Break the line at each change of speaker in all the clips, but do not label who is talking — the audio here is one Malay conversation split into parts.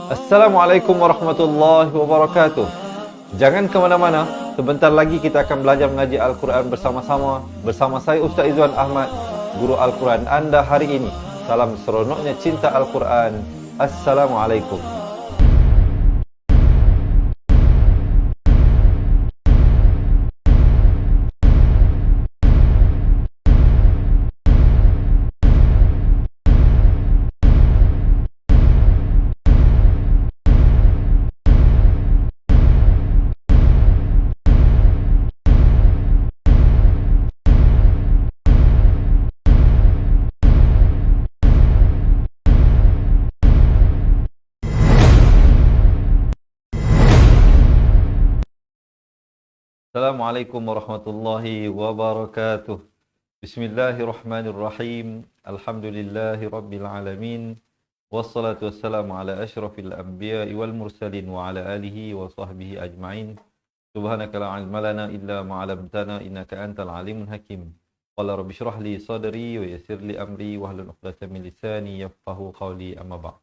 Assalamualaikum warahmatullahi wabarakatuh. Jangan ke mana-mana. Sebentar lagi kita akan belajar mengaji Al-Quran bersama-sama. Bersama saya Ustaz Izzuan Ahmad, Guru Al-Quran anda hari ini. Salam seronoknya cinta Al-Quran. Assalamualaikum. Assalamualaikum warahmatullahi wabarakatuh. Bismillahirrahmanirrahim. Alhamdulillahi rabbil alamin. Wassalatu wassalamu ala asyrafil anbiya'i wal mursalin wa ala alihi wa sahbihi ajma'in. Subhanaka la ilma lana illa ma 'allamtana innaka antal alimul hakim. Qala rabbi shrah li sadri wa yassir li amri wahlul 'uqdatam min lisani yafqahu qawli amma ba'd.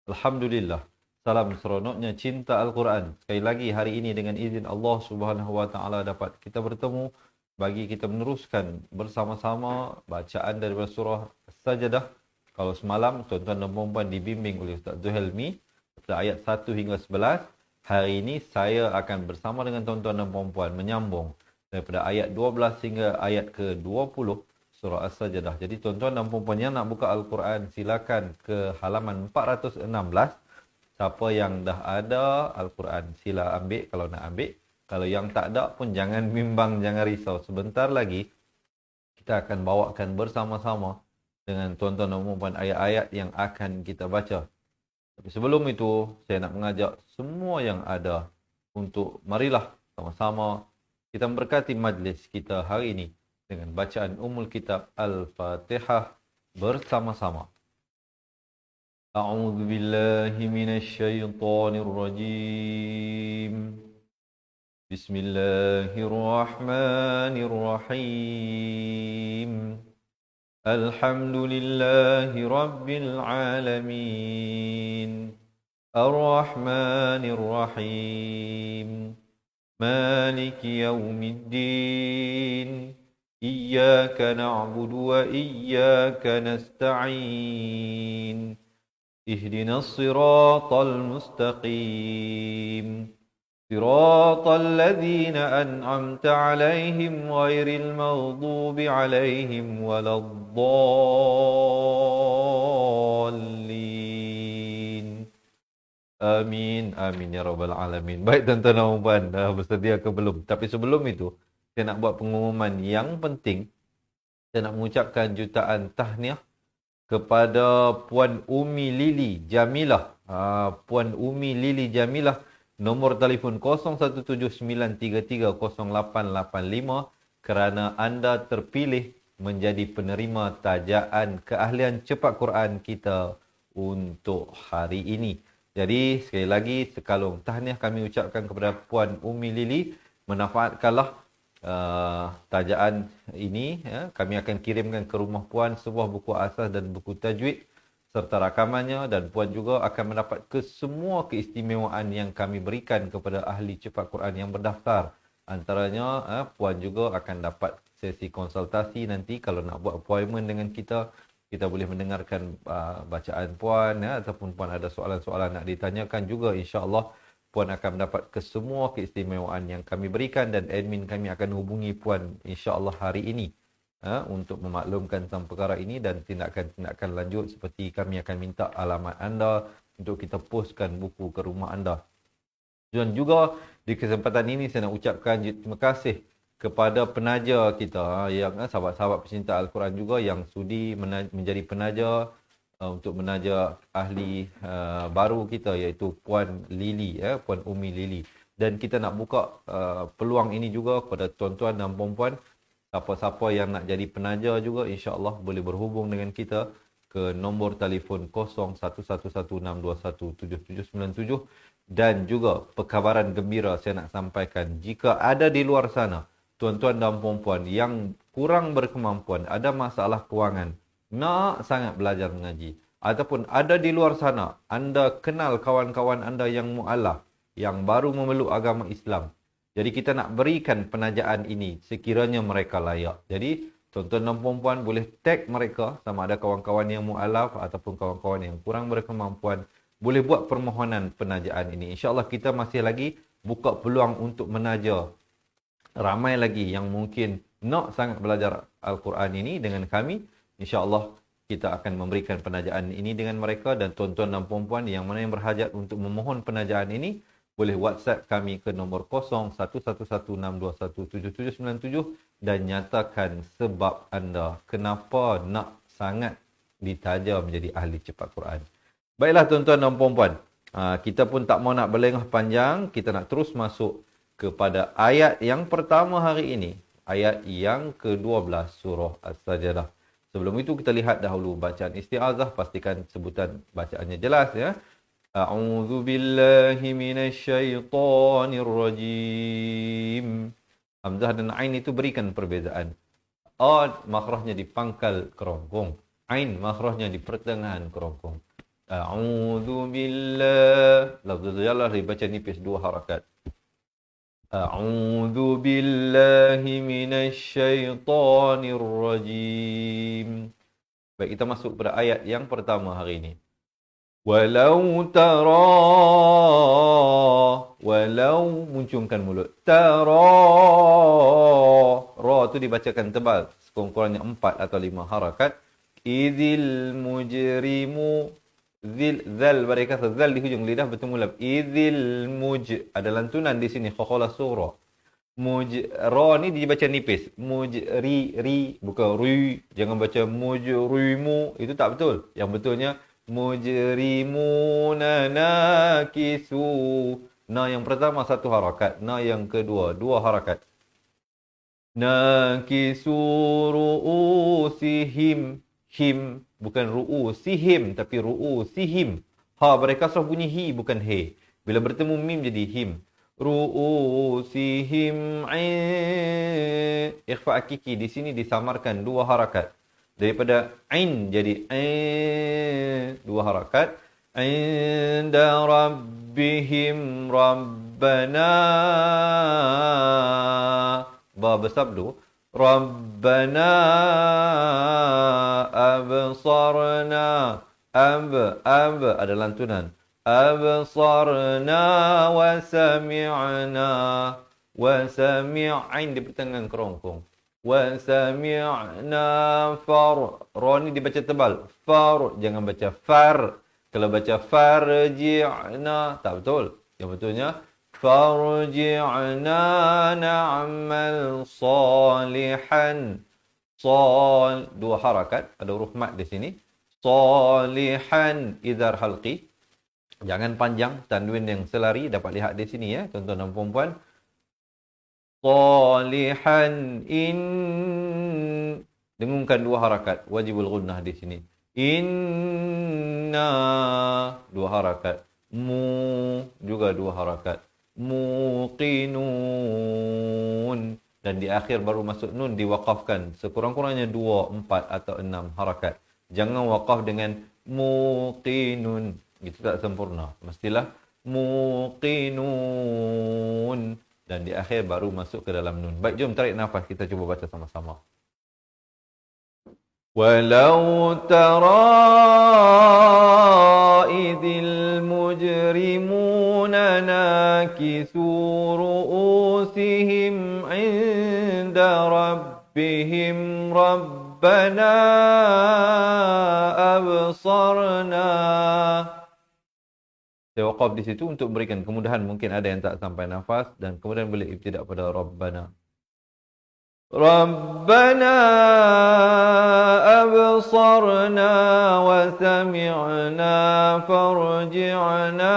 Alhamdulillah. Salam seronoknya cinta Al-Quran. Sekali lagi hari ini dengan izin Allah Subhanahu Wa Taala dapat kita bertemu bagi kita meneruskan bersama-sama bacaan daripada surah As-Sajdah. Kalau semalam tuan-tuan dan puan-puan dibimbing oleh Ustaz Zuhelmi pada ayat 1 hingga 11, hari ini saya akan bersama dengan tuan-tuan dan puan-puan menyambung daripada ayat 12 hingga ayat ke-20 surah As-Sajdah. Jadi tuan-tuan dan puan-puan yang nak buka Al-Quran silakan ke halaman 416. Siapa yang dah ada Al-Quran, sila ambil kalau nak ambil. Kalau yang tak ada pun jangan bimbang, jangan risau. Sebentar lagi, kita akan bawakan bersama-sama dengan tuan-tuan dan puan-puan ayat-ayat yang akan kita baca. Tapi sebelum itu, saya nak mengajak semua yang ada untuk marilah sama-sama kita memberkati majlis kita hari ini dengan bacaan Ummul Kitab Al-Fatihah bersama-sama. أعوذ بالله من الشيطان الرجيم بسم الله الرحمن الرحيم الحمد لله رب العالمين الرحمن الرحيم مالك يوم الدين إياك نعبد وإياك نستعين اهدنا الصراط المستقيم صراط الذين أنعمت عليهم غير المغضوب عليهم ولا الضالين آمين آمين ya rabbal alamin. Baik tuan-tuan dan puan, dah bersedia ke belum? Tapi sebelum itu, saya nak buat pengumuman yang penting. Saya nak mengucapkan jutaan tahniah kepada Puan Umi Lili Jamilah. Puan Umi Lili Jamilah, nombor telefon 0179330885 kerana anda terpilih menjadi penerima tajaan keahlian cepat Quran kita untuk hari ini. Jadi sekali lagi sekalung tahniah kami ucapkan kepada Puan Umi Lili. Manfaatkanlah tajaan ini, ya. Kami akan kirimkan ke rumah puan sebuah buku asas dan buku tajwid serta rakamannya, dan puan juga akan mendapat semua keistimewaan yang kami berikan kepada ahli cepat Quran yang berdaftar. Antaranya puan juga akan dapat sesi konsultasi nanti. Kalau nak buat appointment dengan kita, kita boleh mendengarkan bacaan puan, ya, ataupun puan ada soalan-soalan nak ditanyakan juga, insya-Allah puan akan mendapat kesemua keistimewaan yang kami berikan, dan admin kami akan hubungi puan insya-Allah hari ini untuk memaklumkan tentang perkara ini dan tindakan-tindakan lanjut, seperti kami akan minta alamat anda untuk kita postkan buku ke rumah anda. Dan juga di kesempatan ini saya nak ucapkan terima kasih kepada penaja kita, yang sahabat-sahabat pecinta Al-Quran juga yang sudi menjadi penaja untuk menaja ahli baru kita, iaitu Puan Lili, Puan Umi Lili. Dan kita nak buka peluang ini juga kepada tuan-tuan dan puan-puan, siapa-siapa yang nak jadi penaja juga, insya-Allah boleh berhubung dengan kita ke nombor telefon 0111621797. Dan juga perkabaran gembira saya nak sampaikan, jika ada di luar sana tuan-tuan dan puan-puan yang kurang berkemampuan, ada masalah kewangan, nak sangat belajar mengaji, ataupun ada di luar sana, anda kenal kawan-kawan anda yang mu'alaf, yang baru memeluk agama Islam. Jadi kita nak berikan penajaan ini sekiranya mereka layak. Jadi tuan-tuan dan puan-puan boleh tag mereka, sama ada kawan-kawan yang mu'alaf ataupun kawan-kawan yang kurang berkemampuan, boleh buat permohonan penajaan ini. InsyaAllah kita masih lagi buka peluang untuk menaja ramai lagi yang mungkin nak sangat belajar Al-Quran ini dengan kami. InsyaAllah kita akan memberikan penajaan ini dengan mereka, dan tuan-tuan dan puan-puan yang mana yang berhajat untuk memohon penajaan ini, boleh WhatsApp kami ke nombor 0111621797 dan nyatakan sebab anda kenapa nak sangat ditaja menjadi ahli cepat Quran. Baiklah tuan-tuan dan puan-puan, kita pun tak mau nak berlengah panjang, kita nak terus masuk kepada ayat yang pertama hari ini, ayat yang ke-12 surah As-Sajdah. Sebelum itu kita lihat dahulu bacaan isti'azah, pastikan sebutan bacaannya jelas ya. A'udzu billahi minasyaitonir rajim. Hamzah dan ain itu berikan perbezaan. A makhrajnya di pangkal kerongkong, ain makhrajnya di pertengahan kerongkong. A'udzu billahi, lafzul jallah dibaca nipis 2 harakat. A'udzu billahi minasyaitonir rajim. Baik, kita masuk pada ayat yang pertama hari ini. Walau tara, walau muncungkan mulut. Tara, ra tu dibacakan tebal, sekurang-kurangnya 4 atau 5 harakat. Idzil mujrimu, zil, zal, mereka zal di hujung lidah bertemu lab. Idzil ada lantunan di sini, khakhala surah. Ra ni dibaca nipis. Ri, bukan ri. Jangan baca mujrimu, itu tak betul. Yang betulnya mujrimuna nakisu. Na yang pertama 1 harakat, na yang kedua 2 harakat. Nakisu ru'usihim, him, bukan ru'usihim tapi ru'usihim. Ha berkasrah bunyi hi bukan he. Bila bertemu mim jadi him. Ru'usihim ikhfa hakiki di sini disamarkan 2 harakat. Daripada ain jadi 2 harakat. Inda rabbihim rabbana, ba bersabdu, rabbana absarna, ab ada lantunan. Absarna wa sami'na, wa sami'ain di pertengahan kerongkong. Wa sami'na far, ra ni dibaca tebal. Far, jangan baca far. Kalau baca farji'na, tak betul. Yang betulnya farji'na na'mal salihan. 2 harakat, ada huruf mat di sini. Salihan, idhar halqi. Jangan panjang, tanwin yang selari dapat lihat di sini ya, tuan-tuan dan puan-puan. Salihan dengungkan 2 harakat, wajibul gunnah di sini. Inna 2 harakat, mu juga 2 harakat, muqinun, dan di akhir baru masuk nun diwaqafkan sekurang-kurangnya 2, 4 atau 6 harakat. Jangan waqaf dengan muqinun, itu tak sempurna. Mestilah muqinun, dan di akhir baru masuk ke dalam nun. Baik, jom tarik nafas, kita cuba baca sama-sama. Walau tara idil mujrimuna nakisu ru'usihim inda rabbihim rabbana absarna. Saya waqaf di situ untuk memberikan kemudahan. Mungkin ada yang tak sampai nafas, dan kemudian boleh ibtidak pada rabbana. Rabbana absarna wa sami'na farji'na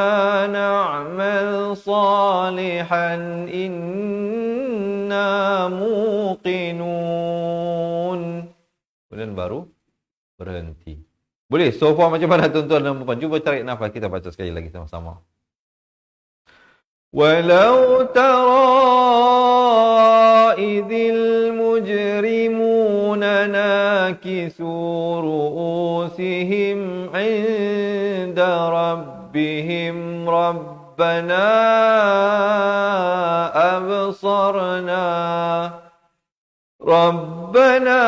na'mal salihan inna muqinun. Kemudian baru berhenti. Boleh, so far macam mana tuan-tuan dan puan-puan? Cuba tarik nafas, kita baca sekali lagi sama-sama. Walau tara idil mujrimuna nakisu ru'usihim Rabbana absarna Rabbana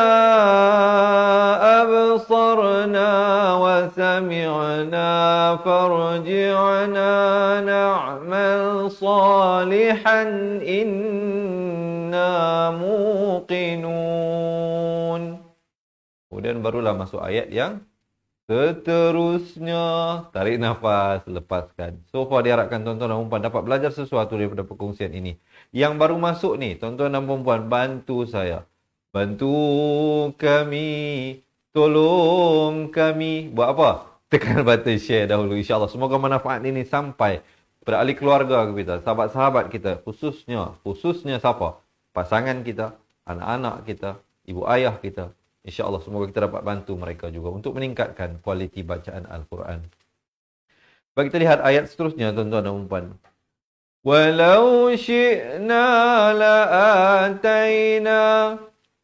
absarna wa sami'na farji'na na'mal salihan inna muqinun. Kemudian barulah masuk ayat yang seterusnya. Tarik nafas, lepaskan. So far diharapkan tuan-tuan dan puan dapat belajar sesuatu daripada perkongsian ini. Yang baru masuk ni, tuan-tuan dan puan, bantu saya. Bantu kami, tolong kami. Buat apa? Tekan button share dahulu, insyaAllah. Semoga manfaat ini sampai pada ahli keluarga kita, sahabat-sahabat kita. Khususnya siapa? Pasangan kita, anak-anak kita, ibu ayah kita. InsyaAllah semoga kita dapat bantu mereka juga untuk meningkatkan kualiti bacaan Al-Quran. Bagi kita lihat ayat seterusnya, tuan-tuan dan puan. Walau syi'na la'atayna.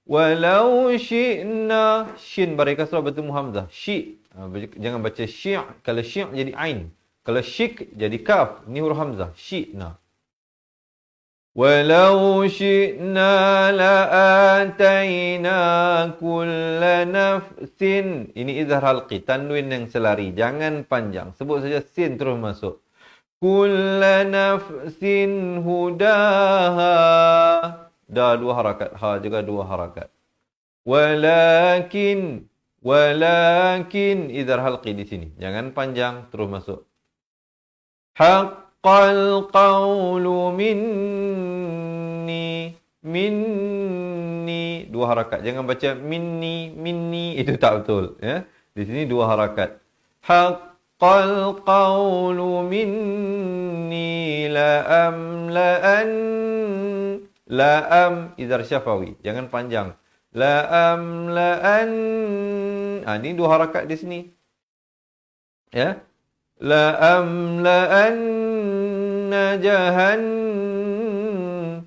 Walau syi'na. Shin bari kasrah bertemu hamzah. Syi'. Jangan baca syi'. Kalau syi' jadi ain. Kalau syik jadi kaf. Ni huruf hamzah. Syi'na. Walau syi'na la'atayna kulla nafsin. Ini izhar halqi, tanwin yang selari, jangan panjang. Sebut saja sin terus masuk. Kulla nafsin hudaha. Da dua harakat, ha juga dua harakat. Walakin izhar halqi di sini. Jangan panjang, terus masuk. Haqqal qawlu minni. Dua harakat. Jangan baca minni. Itu tak betul. Ya? Di sini dua harakat. Haqqal qawlu minni la'am. Izhar syafawi. Jangan panjang. La'am. Ini dua harakat di sini. Ya. La'amla'anna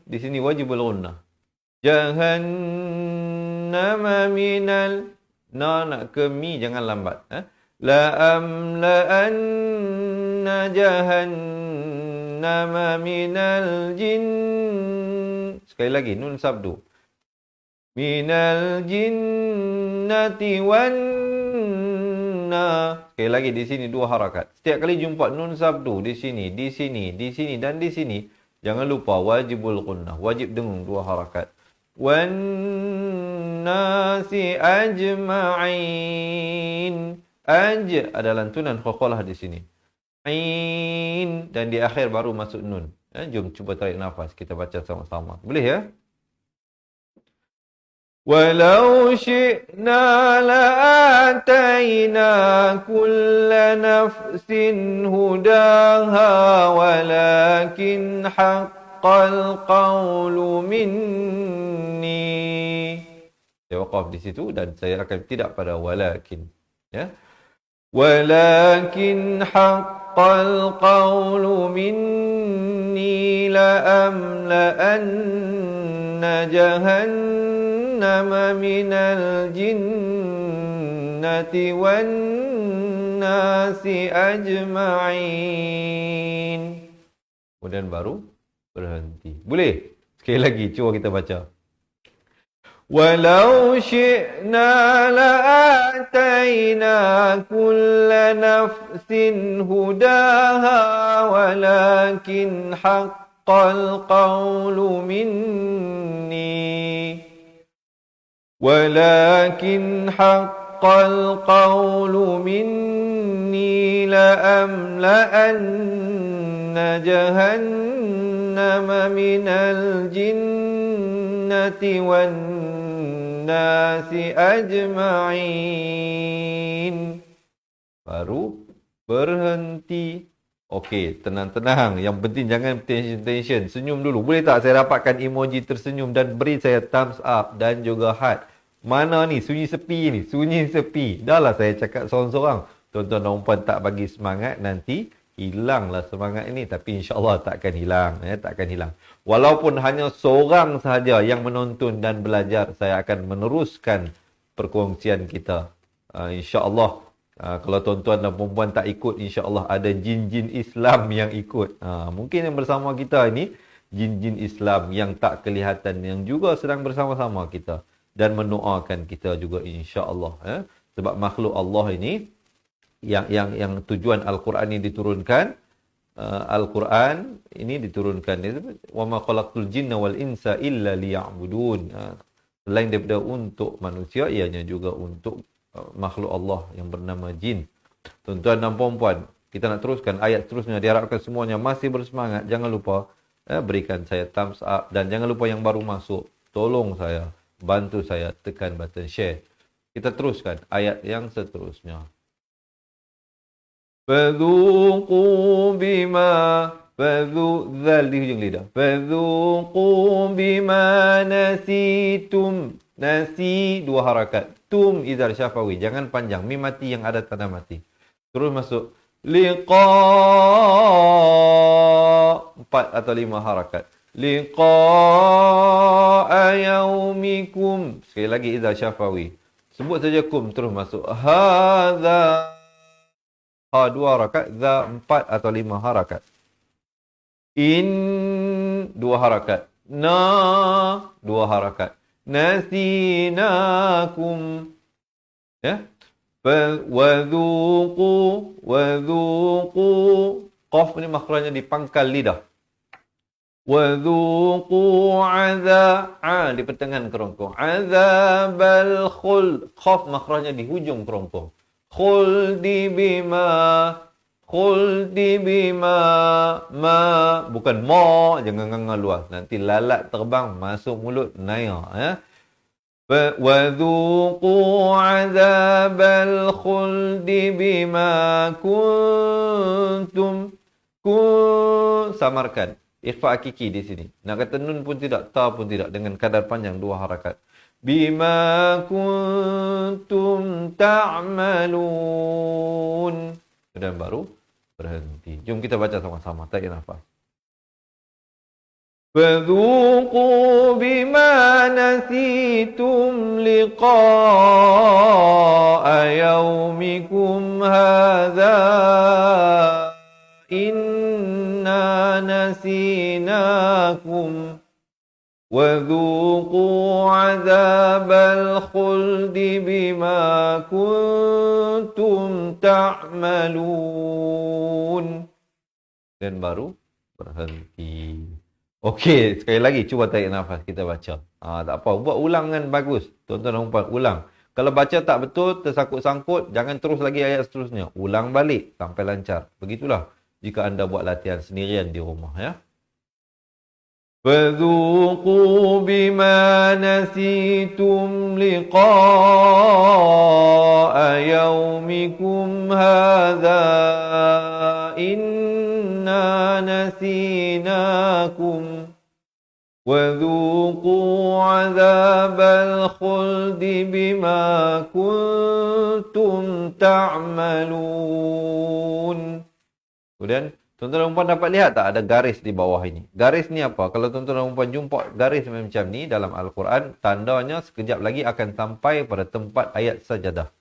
di sini wajibul gunnah. Jahannama minal. Nak ke mi jangan lambat. La'amla'anna jahannama minal jin. Sekali lagi nun sabdu. Minal jinnati wan. Sekali lagi di sini dua harakat. Setiap kali jumpa nun sabdu di sini dan di sini, jangan lupa wajibul gunnah, wajib dengung dua harakat. Wan nasi ajma'in. Aj ada lantunan qalqalah di sini. Ain dan di akhir baru masuk nun. Jom cuba tarik nafas, kita baca sama-sama. Boleh ya? Walau syi'na la'atayna kulla nafsin hudaha walakin haqqal qawlu minni. Saya waqaf di situ dan saya akan tidak pada walakin. Ya. Walakin haqqal qawlu minni la'amla'anna jahannama minal jinnati wan nasi ajma'in. Kemudian baru berhenti. Boleh? Sekali lagi, cuba kita baca. Walau syi'na la'atayna kulla nafsin hudaha walakin haqqal qawlu minni. Walakin haqqal qawlu minni la'amla'anna jahannama minal jinnati wan nasi ajma'in. Baru berhenti. Okey, tenang-tenang. Yang penting jangan tension. Senyum dulu. Boleh tak saya dapatkan emoji tersenyum dan beri saya thumbs up dan juga heart. Mana ni? Sunyi sepi ni. Sunyi sepi. Dah lah saya cakap seorang-seorang. Tuan-tuan dan puan tak bagi semangat, nanti hilanglah semangat ini. Tapi insyaAllah takkan hilang. Takkan hilang. Walaupun hanya seorang sahaja yang menonton dan belajar, saya akan meneruskan perkongsian kita. InsyaAllah Kalau tuan-tuan dan perempuan tak ikut, insya-Allah ada jin-jin Islam yang ikut. Mungkin yang bersama kita ini jin-jin Islam yang tak kelihatan yang juga sedang bersama-sama kita dan mendoakan kita juga, insya-Allah. Sebab makhluk Allah ini yang tujuan Al-Quran ini diturunkan, Al-Quran ini diturunkan, wa ma khalaqtul jinna wal insa illa liya'budun. Selain daripada untuk manusia, ianya juga untuk makhluk Allah yang bernama jin. Tuan-tuan dan puan-puan, kita nak teruskan ayat seterusnya. Diharapkan semuanya masih bersemangat. Jangan lupa berikan saya thumbs up, dan jangan lupa yang baru masuk, tolong saya, bantu saya tekan button share. Kita teruskan ayat yang seterusnya. Fadhuqu bima zal di hujung lidah. Fadhuqu bima nasitum. Nasi dua harakat. Tum izar syafawi. Jangan panjang. Mim mati yang ada tanda mati. Terus masuk. Liqa. 4 atau 5 harakat. Liqa yaumikum. Sekali lagi izar syafawi. Sebut saja kum. Terus masuk. Hadha. Ha 2 harakat. Za 4 atau 5 harakat. In 2 harakat. Na 2 harakat. Nasinakum. Ya. Wadhuqu. Qaf ni makhrajnya di pangkal lidah. Wadhuqu di pertengahan kerongkong. Azabal khul. Qaf makhrajnya di hujung kerongkong. Khuldi bima ma, bukan ma, jangan nganga luas, nanti lalat terbang masuk mulut naya. Wadhuqu azabal khuldi bima kuntum. Samarkan ikhfa hakiki di sini. Nak kata nun pun tidak, ta pun tidak, dengan kadar panjang 2 harakat. Bima kuntum ta'malun. Dan baru berhenti. Jom kita baca sama-sama. Tarik nafas. Fadhuqu bima nasitum liqa'a yaumikum hadha inna nasinakum wadhuqu azabal khuldi bima kuntum ta'malun. Dan baru berhenti. Okey, sekali lagi cuba tarik nafas, kita baca. Tak apa, buat ulangan bagus. Tuan-tuan dan puan, ulang. Kalau baca tak betul, tersangkut-sangkut, jangan terus lagi ayat seterusnya. Ulang balik sampai lancar. Begitulah jika anda buat latihan sendirian di rumah, ya. فَذُوقُوا بِمَا نَسِيتُمْ لِقَاءَ يَوْمِكُمْ هَذَا إِنَّا نَسِينَاكُمْ وَذُوقُوا عَذَابَ الْخُلْدِ بِمَا كُنْتُمْ تَعْمَلُونَ. Kemudian tuan-tuan dan puan dapat lihat tak ada garis di bawah ini? Garis ni apa? Kalau tuan-tuan dan puan jumpa garis macam ni dalam Al-Quran, tandanya sekejap lagi akan sampai pada tempat ayat sajadah.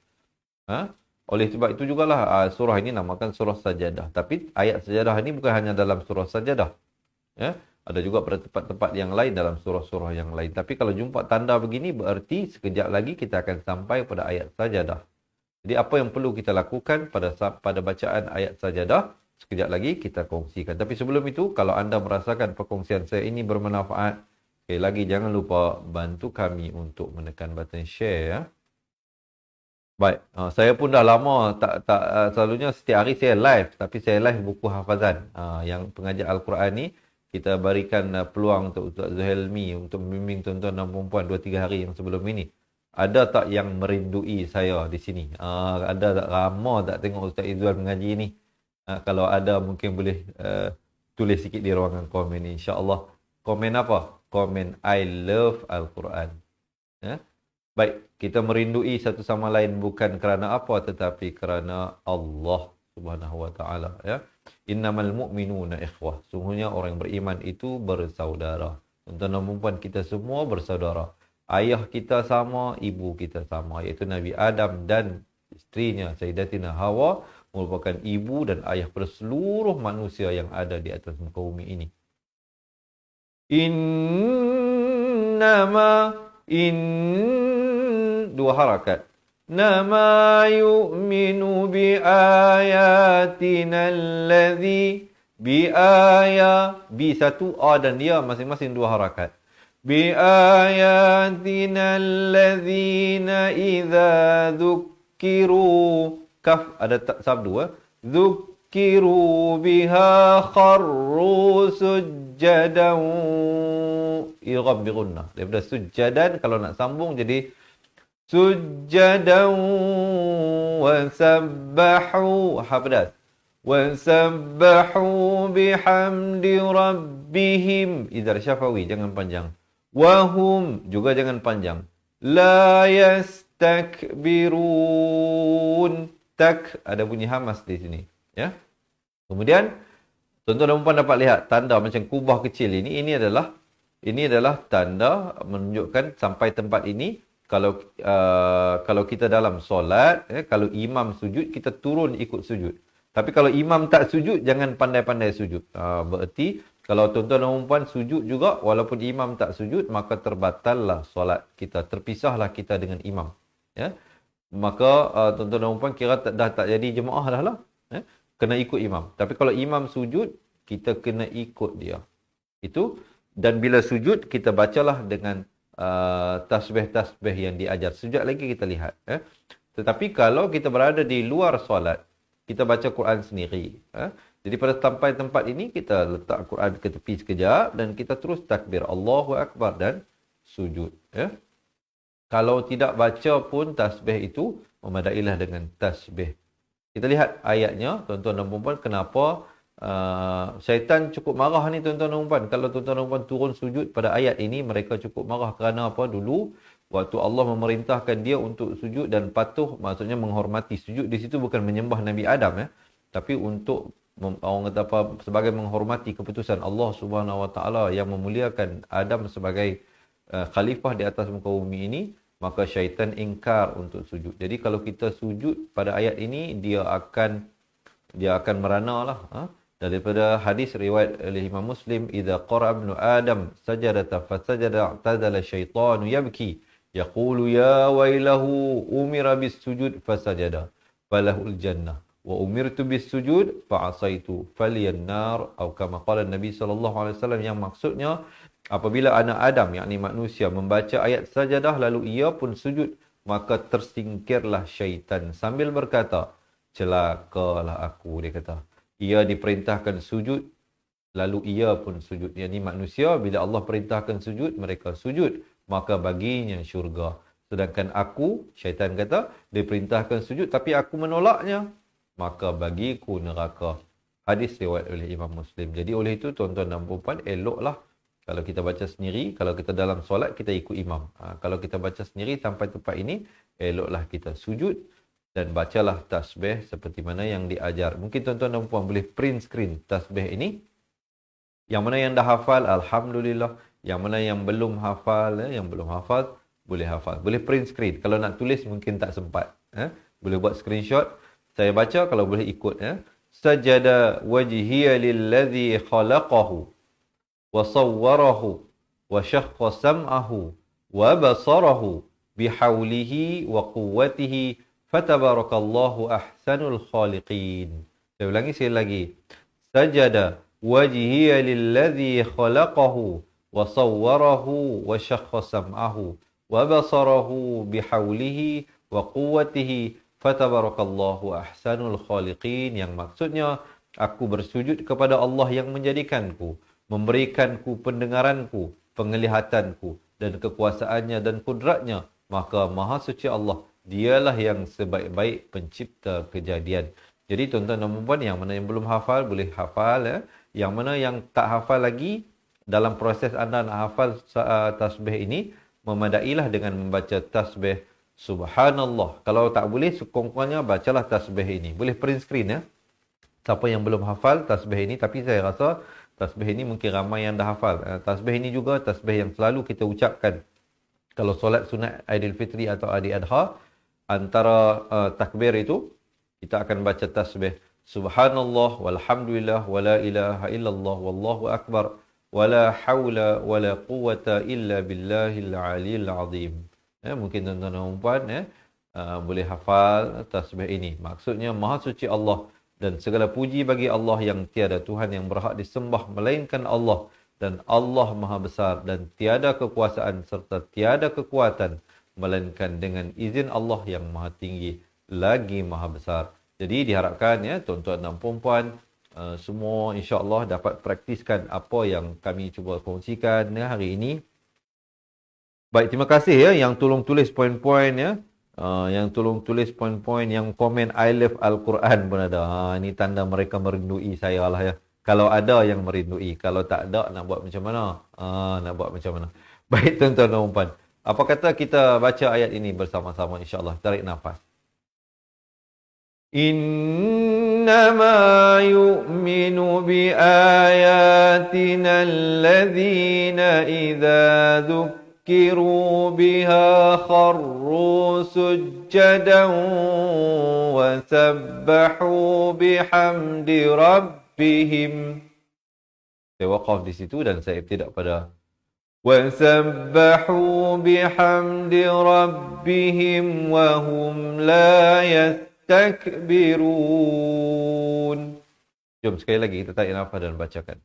Oleh sebab itu jugalah surah ini namakan surah sajadah. Tapi ayat sajadah ini bukan hanya dalam surah sajadah. Ya? Ada juga pada tempat-tempat yang lain dalam surah-surah yang lain. Tapi kalau jumpa tanda begini, berarti sekejap lagi kita akan sampai pada ayat sajadah. Jadi apa yang perlu kita lakukan pada bacaan ayat sajadah? Sekejap lagi kita kongsikan. Tapi sebelum itu, kalau anda merasakan perkongsian saya ini bermanfaat, sekali lagi jangan lupa bantu kami untuk menekan button share, ya. Baik, saya pun dah lama selalunya setiap hari saya live, tapi saya live buku hafazan. Yang pengajar Al-Quran ni kita berikan peluang untuk Ustaz Zuhailmi untuk membimbing tuan-tuan dan puan-puan 2-3 hari yang sebelum ini. Ada tak yang merindui saya di sini? Ada tak lama tak tengok Ustaz Izzuan mengaji ni? Kalau ada mungkin boleh tulis sikit di ruangan komen ni, insya-Allah. Komen apa? Komen I love Al-Quran. Ya? Baik, kita merindui satu sama lain bukan kerana apa, tetapi kerana Allah Subhanahu wa taala, ya. Innamal mu'minuna ikhwah. Sungguhnya orang yang beriman itu bersaudara. Tuan-tuan dan puan, kita semua bersaudara. Ayah kita sama, ibu kita sama, iaitu Nabi Adam dan isterinya Sayyidatina Hawa merupakan ibu dan ayah pada seluruh manusia yang ada di atas muka bumi ini. Innama in dua harakat. Nama yu'minu bi ayatina alladhi bi bi satu a dan dia masing-masing dua harakat. Bi ayatina alladhina idza dzukkiru kaf ada sabdu Dzukiru biha kharru sujjadan idgham bi gunnah. Daripada sujjadan kalau nak sambung jadi sujjadan wa sabbahu habdas wa sabbahu bihamdi rabbihim idhar syafawi jangan panjang. Wahum juga jangan panjang. La yastakbirun. Tak ada bunyi hamas di sini, ya. Kemudian tuan-tuan dan puan dapat lihat tanda macam kubah kecil ini adalah tanda menunjukkan sampai tempat ini kalau kita dalam solat, kalau imam sujud kita turun ikut sujud. Tapi kalau imam tak sujud jangan pandai-pandai sujud. Berarti kalau tuan-tuan dan puan sujud juga walaupun imam tak sujud maka terbatallah solat kita, terpisahlah kita dengan imam, ya. Maka tuan-tuan dan puan kira dah tak jadi jemaah dah lah. Kena ikut imam. Tapi kalau imam sujud, kita kena ikut dia. Itu. Dan bila sujud, kita bacalah dengan tasbih-tasbih yang diajar. Sujud lagi kita lihat. Tetapi kalau kita berada di luar solat, kita baca Quran sendiri. Jadi pada sampai tempat ini, kita letak Quran ke tepi sekejap dan kita terus takbir. Allahu Akbar dan sujud. Kalau tidak baca pun tasbih itu, memadailah dengan tasbih. Kita lihat ayatnya, tuan-tuan dan puan, kenapa syaitan cukup marah ni tuan-tuan dan puan. Kalau tuan-tuan dan puan turun sujud pada ayat ini, mereka cukup marah kerana apa? Dulu, waktu Allah memerintahkan dia untuk sujud dan patuh, maksudnya menghormati. Sujud di situ bukan menyembah Nabi Adam, tapi untuk orang kata apa, sebagai menghormati keputusan Allah Subhanahu Wa Taala yang memuliakan Adam sebagai khalifah di atas muka bumi ini, maka syaitan ingkar untuk sujud. Jadi kalau kita sujud pada ayat ini, dia akan merana lah. Daripada hadis riwayat oleh Imam Muslim, idza qara ibnu Adam sajadata fasajada i'tazala syaitanu yabki yaqulu ya wailahu umira bis sujud fasajada falahul jannah wa umirtu bis sujud fa'asaitu faliyan nar atau kama qala Nabi sallallahu alaihi wasallam, yang maksudnya apabila anak Adam yakni manusia membaca ayat sajadah lalu ia pun sujud, maka tersingkirlah syaitan sambil berkata, celakalah aku, dia kata. Ia diperintahkan sujud lalu ia pun sujud. Yakni manusia bila Allah perintahkan sujud, mereka sujud, maka baginya syurga. Sedangkan aku, syaitan kata, diperintahkan sujud tapi aku menolaknya, maka bagiku neraka. Hadis riwayat oleh Imam Muslim. Jadi oleh itu tuan-tuan dan puan, eloklah kalau kita baca sendiri, kalau kita dalam solat kita ikut imam. Kalau kita baca sendiri sampai tempat ini, eloklah kita sujud dan bacalah tasbih seperti mana yang diajar. Mungkin tuan-tuan dan puan boleh print screen tasbih ini. Yang mana yang dah hafal, alhamdulillah. Yang mana yang belum hafal, boleh hafal. Boleh print screen. Kalau nak tulis mungkin tak sempat. Boleh buat screenshot. Saya baca, kalau boleh ikut. Sajada wajhiya lillazi khalaqahu wa sawwarahu wa syaqqa sam'ahu wa basarahu bihaulihi wa quwwatihi fatabarakallahu ahsanul khaliqin. Saya ulangi sekali lagi. Sajada wajhiya lillazi khalaqahu wa sawwarahu wa syaqqa sam'ahu wa basarahu bihaulihi wa quwwatihi fatabarakallahu ahsanul khaliqin, yang maksudnya aku bersujud kepada Allah yang menjadikanku, memberikanku pendengaranku, penglihatanku dan kekuasaannya dan kudratnya, maka maha suci Allah, dialah yang sebaik-baik pencipta kejadian. Jadi tuan-tuan dan puan, yang mana yang belum hafal boleh hafal, yang mana yang tak hafal lagi, dalam proses anda nak hafal tasbih ini, memadailah dengan membaca tasbih Subhanallah. Kalau tak boleh, sekurang-kurangnya bacalah tasbih ini. Boleh print screen siapa yang belum hafal tasbih ini, tapi saya rasa tasbih ini mungkin ramai yang dah hafal. Tasbih ini juga tasbih yang selalu kita ucapkan kalau solat sunat Aidilfitri atau Adi Adha. antara takbir itu, kita akan baca tasbih subhanallah walhamdulillah wala ilaha illallah wallahu akbar wala haula wala quwata illa billahil aliyil azim. Mungkin tuan-tuan dan puan boleh hafal tasbih ini. Maksudnya maha suci Allah dan segala puji bagi Allah yang tiada Tuhan yang berhak disembah melainkan Allah, dan Allah maha besar dan tiada kekuasaan serta tiada kekuatan melainkan dengan izin Allah yang maha tinggi lagi maha besar. Jadi diharapkan tuan-tuan dan puan-puan semua insya-Allah dapat praktiskan apa yang kami cuba kongsikan hari ini. Baik, terima kasih yang tolong tulis poin-poin yang tolong tulis poin-poin, yang komen I love Al-Quran pun ada. Ini tanda mereka merindui saya lah ya. Kalau ada yang merindui, kalau tak ada nak buat macam mana? Nak buat macam mana? Baik tuan-tuan dan puan. Apa kata kita baca ayat ini bersama-sama insya-Allah. Tarik nafas. Innama yu'minu bi ayatina alladhina idza ذكروا بها خروا سجدا وسبحوا بحمد ربهم. Saya waqaf di situ dan saya ibtidak pada وسبحوا بحمد ربهم وهم لا يستكبرون. Jom sekali lagi kita tarik nafas dan bacakan.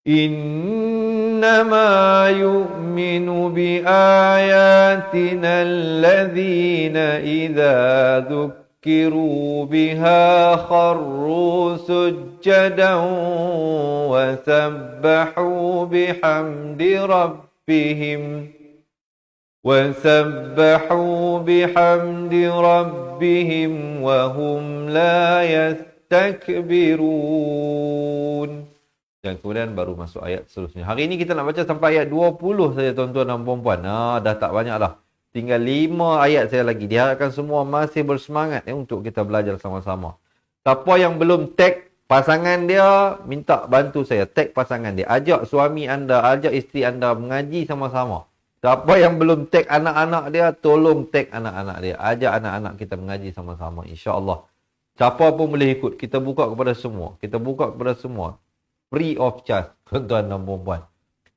إنما يؤمن بآياتنا الذين إذا ذكروا بها خروا سجدا وسبحوا بحمد ربهم وهم لا يستكبرون. Dan kemudian baru masuk ayat seterusnya. Hari ini kita nak baca sampai ayat 20 saja tuan-tuan dan puan-puan. Dah tak banyak lah. Tinggal 5 ayat saya lagi. Diharapkan semua masih bersemangat untuk kita belajar sama-sama. Siapa yang belum tag pasangan dia, minta bantu saya. Tag pasangan dia. Ajak suami anda, ajak isteri anda mengaji sama-sama. Siapa yang belum tag anak-anak dia, tolong tag anak-anak dia. Ajak anak-anak kita mengaji sama-sama. InsyaAllah. Siapa pun boleh ikut. Kita buka kepada semua. Free of charge, tuan-tuan dan puan-puan.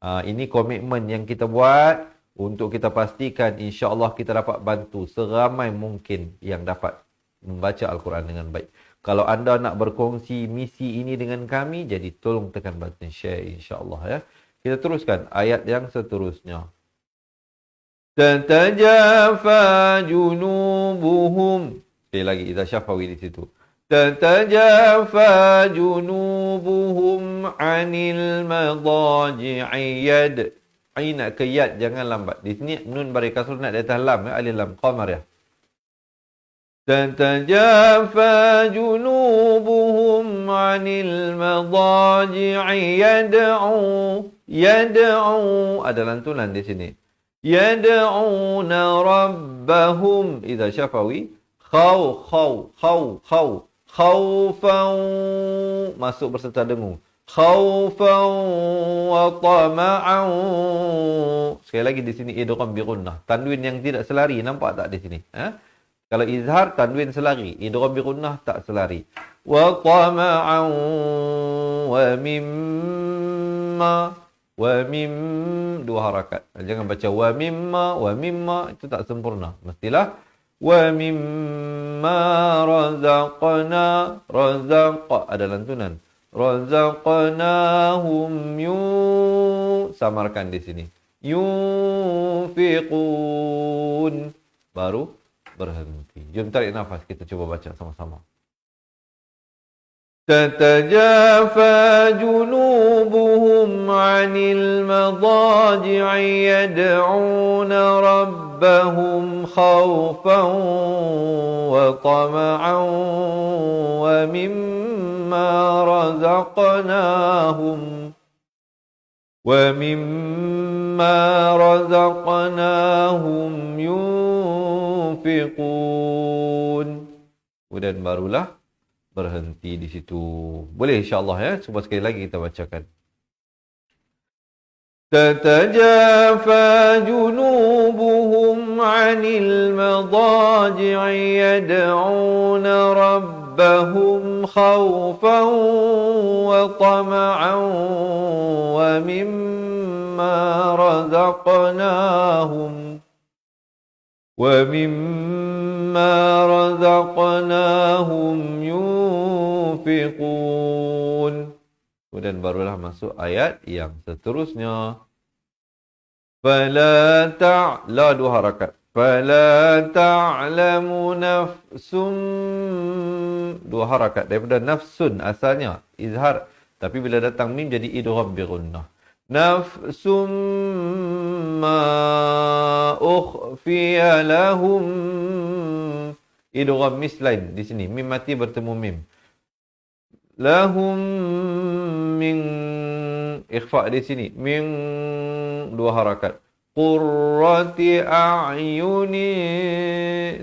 Ini komitmen yang kita buat untuk kita pastikan insya-Allah kita dapat bantu seramai mungkin yang dapat membaca Al-Quran dengan baik. Kalau anda nak berkongsi misi ini dengan kami, jadi tolong tekan button share insya-Allah ya. Kita teruskan ayat yang seterusnya. Tatajafa junubuhum. Sekali lagi kita syafawi di situ. تتجافى جنوبهم عن المضاجع nak ke yad, jangan lambat. Di sini nun bari kasrah nak di atas lam alif lam qamar ya. تتجافى جنوبهم عن المضاجع يدعو ada lantunan di sini. يدعون ربهم إذا شفوي khaufan masuk berserta dengung. Khaufan wa tama'an. Sekali lagi di sini idgham bi gunnah. Tanwin yang tidak selari, nampak tak di sini? Kalau izhar tanwin selari, idgham bi gunnah tak selari. Wa tama'an wa mim dua harakat. Jangan baca wa mimma itu tak sempurna. Mestilah wa mimma razaqa ada lantunan. Razaqnahum samarkan di sini. Yunfiqun. Baru berhenti. Jom tarik nafas, kita cuba baca sama-sama. تتجافى جنوبهم عن المضاجع يدعون ربهم خوفا وطمعا ومما رزقناهم ينفقون. Kemudian barulah berhenti di situ. Boleh insya-Allah ya. Cuba sekali lagi kita bacakan. تتجافى جنوبهم عن 'anil madaji'i yad'una rabbahum khawfan wa tama'an wa mimma razaqnahum yunfiqun. Kemudian barulah masuk ayat yang seterusnya. Fala ta'la, dua harakat. Fala ta'lamu nafsum, dua harakat. Daripada nafsun asalnya izhar, tapi bila datang mim jadi idgham bi gunnah. Nafsum ma ukhfiya lahum, idgham mislain di sini, mim mati bertemu mim. Lahum min, ikhfa di sini, min dua harakat. Qurrati a'yuni,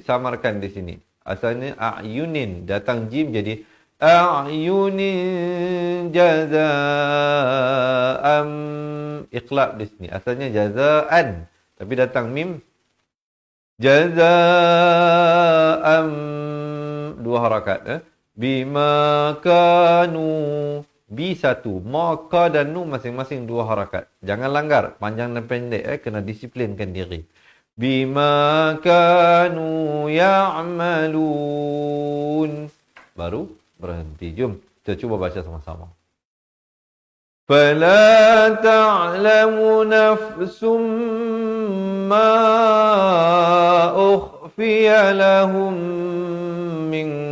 samarkan di sini. Asalnya a'yunin, datang jim jadi a'yunin jaza'am, iqlab di sini. Asalnya jaza'an, tapi datang mim jaza'am, dua harakat. Bima kanu, bi satu, maka dan nu masing-masing dua harakat. Jangan langgar, panjang dan pendek, kena disiplinkan diri. Bima kanu ya'malun, baru berhenti. Jom kita cuba baca sama-sama. Fala ta'lamu nafsum ma ukhfiya lahum min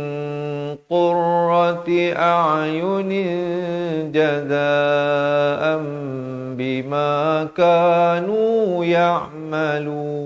qurrati a'yunin jaza'an bima kanu ya'malun.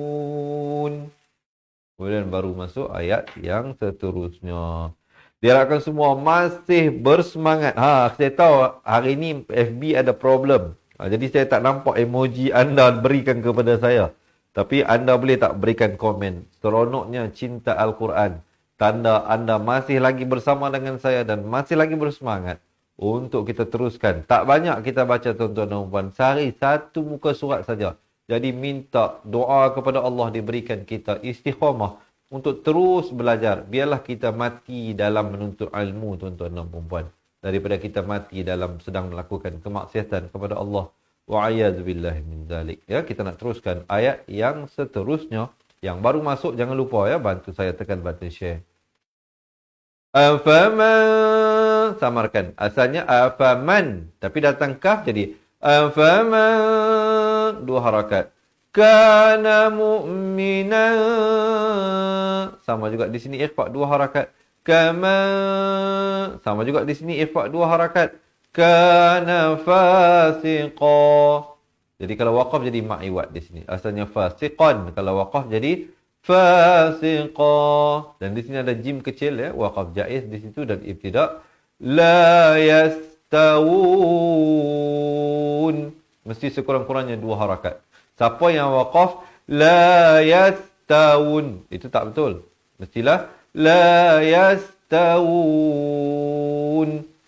Kemudian baru masuk ayat yang seterusnya. Diharapkan semua masih bersemangat. Saya tahu hari ini FB ada problem. Jadi saya tak nampak emoji anda berikan kepada saya. Tapi anda boleh tak berikan komen. Seronoknya cinta Al-Quran. Tanda anda masih lagi bersama dengan saya dan masih lagi bersemangat untuk kita teruskan. Tak banyak kita baca, tuan-tuan dan puan. Sehari satu muka surat saja. Jadi minta doa kepada Allah diberikan kita istiqamah untuk terus belajar. Biarlah kita mati dalam menuntut ilmu, tuan-tuan dan puan, daripada kita mati dalam sedang melakukan kemaksiatan kepada Allah. Wa'ayadzubillah min zalik. Ya, kita nak teruskan ayat yang seterusnya. Yang baru masuk jangan lupa ya, bantu saya tekan button share. Afaman, samarkan. Asalnya afaman, tapi datang kaf jadi afaman, dua harakat. Kana mu'minan, sama juga di sini ikhfa dua harakat. Kama, sama juga di sini ikhfa dua harakat. Kana fasiqa. Jadi kalau waqaf jadi ma'iwat di sini. Asalnya fasiqan. Kalau waqaf jadi fasiqa. Dan di sini ada jim kecil ya. Waqaf jaiz di situ dan ibtida'. La yastawun. Mesti sekurang-kurangnya dua harakat. Siapa yang waqaf la yastawun, itu tak betul. Mestilah la yastawun.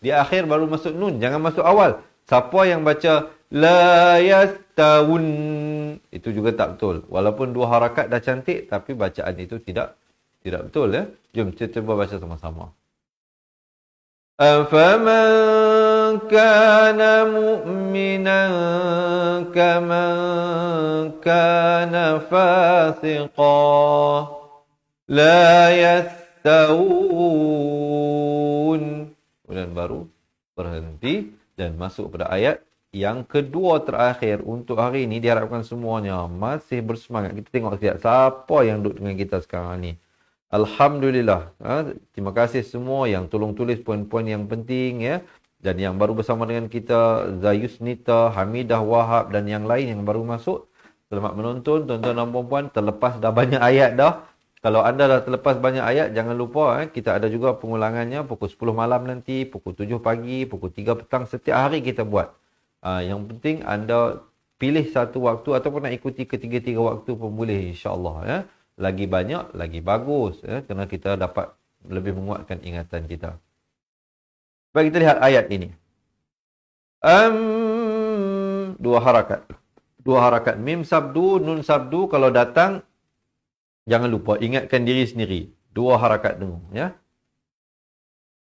Di akhir baru masuk nun. Jangan masuk awal. Siapa yang baca la yastawun, itu juga tak betul. Walaupun dua harakat dah cantik, tapi bacaan itu tidak betul ya. Jom kita cuba baca sama-sama. Afaman kana mu'minan kaman kana fasiqa la yastawun. Kemudian baru berhenti dan masuk pada ayat yang kedua terakhir untuk hari ini. Diharapkan semuanya masih bersemangat. Kita tengok sekejap siapa yang duduk dengan kita sekarang ni. Alhamdulillah. Terima kasih semua yang tolong tulis poin-poin yang penting ya. Dan yang baru bersama dengan kita, Zayusnita, Hamidah Wahab dan yang lain yang baru masuk. Selamat menonton tuan-tuan dan puan-puan. Terlepas dah banyak ayat dah. Kalau anda dah terlepas banyak ayat, jangan lupa kita ada juga pengulangannya pukul 10 malam nanti, pukul 7 pagi, pukul 3 petang. Setiap hari kita buat. Yang penting anda pilih satu waktu ataupun nak ikuti ketiga-tiga waktu pun boleh, insya-Allah ya. Lagi banyak, lagi bagus ya, kerana kita dapat lebih menguatkan ingatan kita. Baik, kita lihat ayat ini. Dua harakat. Dua harakat. Mim sabdu, nun sabdu kalau datang Jangan lupa ingatkan diri sendiri. 2 harakat dulu, ya.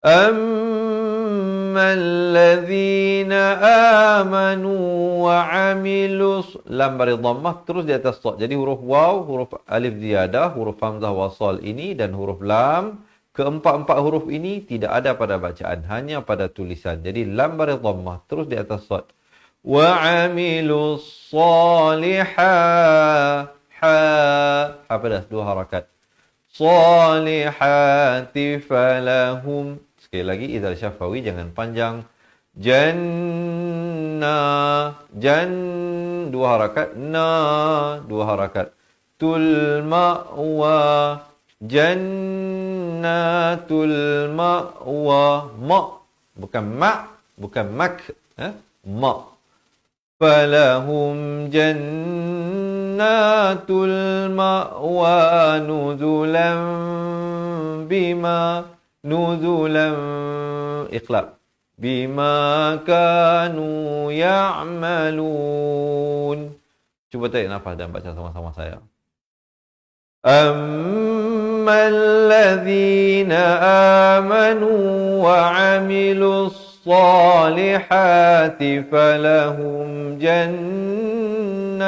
Amalladzina amanu wa amilus lam bari dhammah terus di atas sad. Jadi huruf waw, huruf alif ziyadah, huruf hamzah wasal ini dan huruf lam, keempat-empat huruf ini tidak ada pada bacaan, hanya pada tulisan. Jadi lam bari dhammah terus di atas sad. Wa amilus salihah apa dah 2 harakat. Salihati falahum. Sekali lagi idzal syafawi jangan panjang. Jannah 2 harakat. Na 2 harakat. Tul ma'wa jannatul ma'wa. Ma bukan ma', bukan mak, ma. Falahum jannatul ma'wa nuzulan bima iqlab bima kanu ya'malun. Cuba tarik nafas dan baca sama-sama saya. Amalladzina amanu wa 'amilus salihati falahum jannat.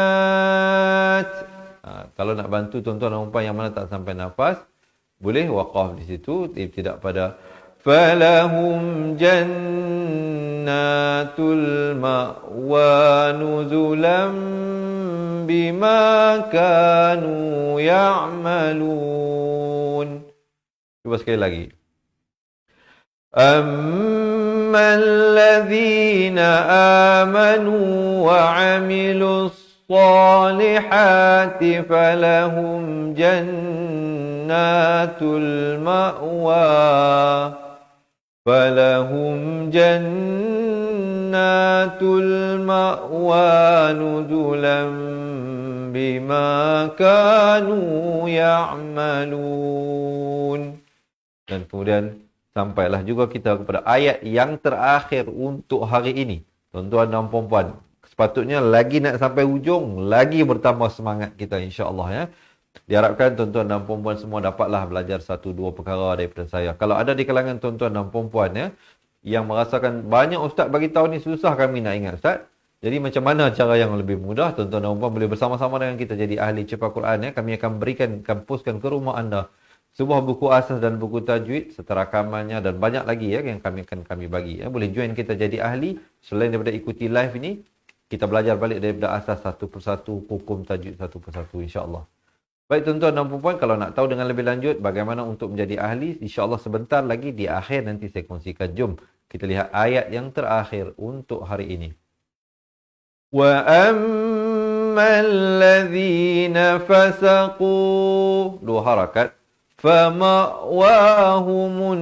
Kalau nak bantu tuan-tuan dan puan yang mana tak sampai nafas, boleh waqaf di situ, tidak pada falahum jannatul ma'wa nuzulam bima kanu ya'malun. Cuba sekali lagi. Amalladzina amanu wa 'amilus salihati falahum jannatul ma'wa nuzulan bima kanu ya'malun. Dan kemudian sampailah juga kita kepada ayat yang terakhir untuk hari ini. Tuan-tuan dan puan-puan, sepatutnya lagi nak sampai hujung, lagi bertambah semangat kita insya-Allah, ya. Diharapkan tuan-tuan dan puan-puan semua dapatlah belajar 1-2 perkara daripada saya. Kalau ada di kalangan tuan-tuan dan puan-puan, ya, yang merasakan banyak ustaz bagi tahu ni susah kami nak ingat ustaz. Jadi macam mana cara yang lebih mudah? Tuan-tuan dan puan-puan boleh bersama-sama dengan kita jadi ahli cepat Quran, ya. Kami akan berikan, poskan ke rumah anda sebuah buku asas dan buku tajwid serta rakamannya dan banyak lagi, ya, yang kami bagi, ya. Boleh join kita jadi ahli. Selain daripada ikuti live ini, kita belajar balik daripada asas satu persatu, hukum tajwid satu persatu, insya-Allah. Baik tuan-tuan dan puan-puan, kalau nak tahu dengan lebih lanjut bagaimana untuk menjadi ahli, insya-Allah sebentar lagi di akhir nanti saya kongsikan. Jom kita lihat ayat yang terakhir untuk hari ini. Wa ammal ladzina fasaqu 2 harakat fama'wahumun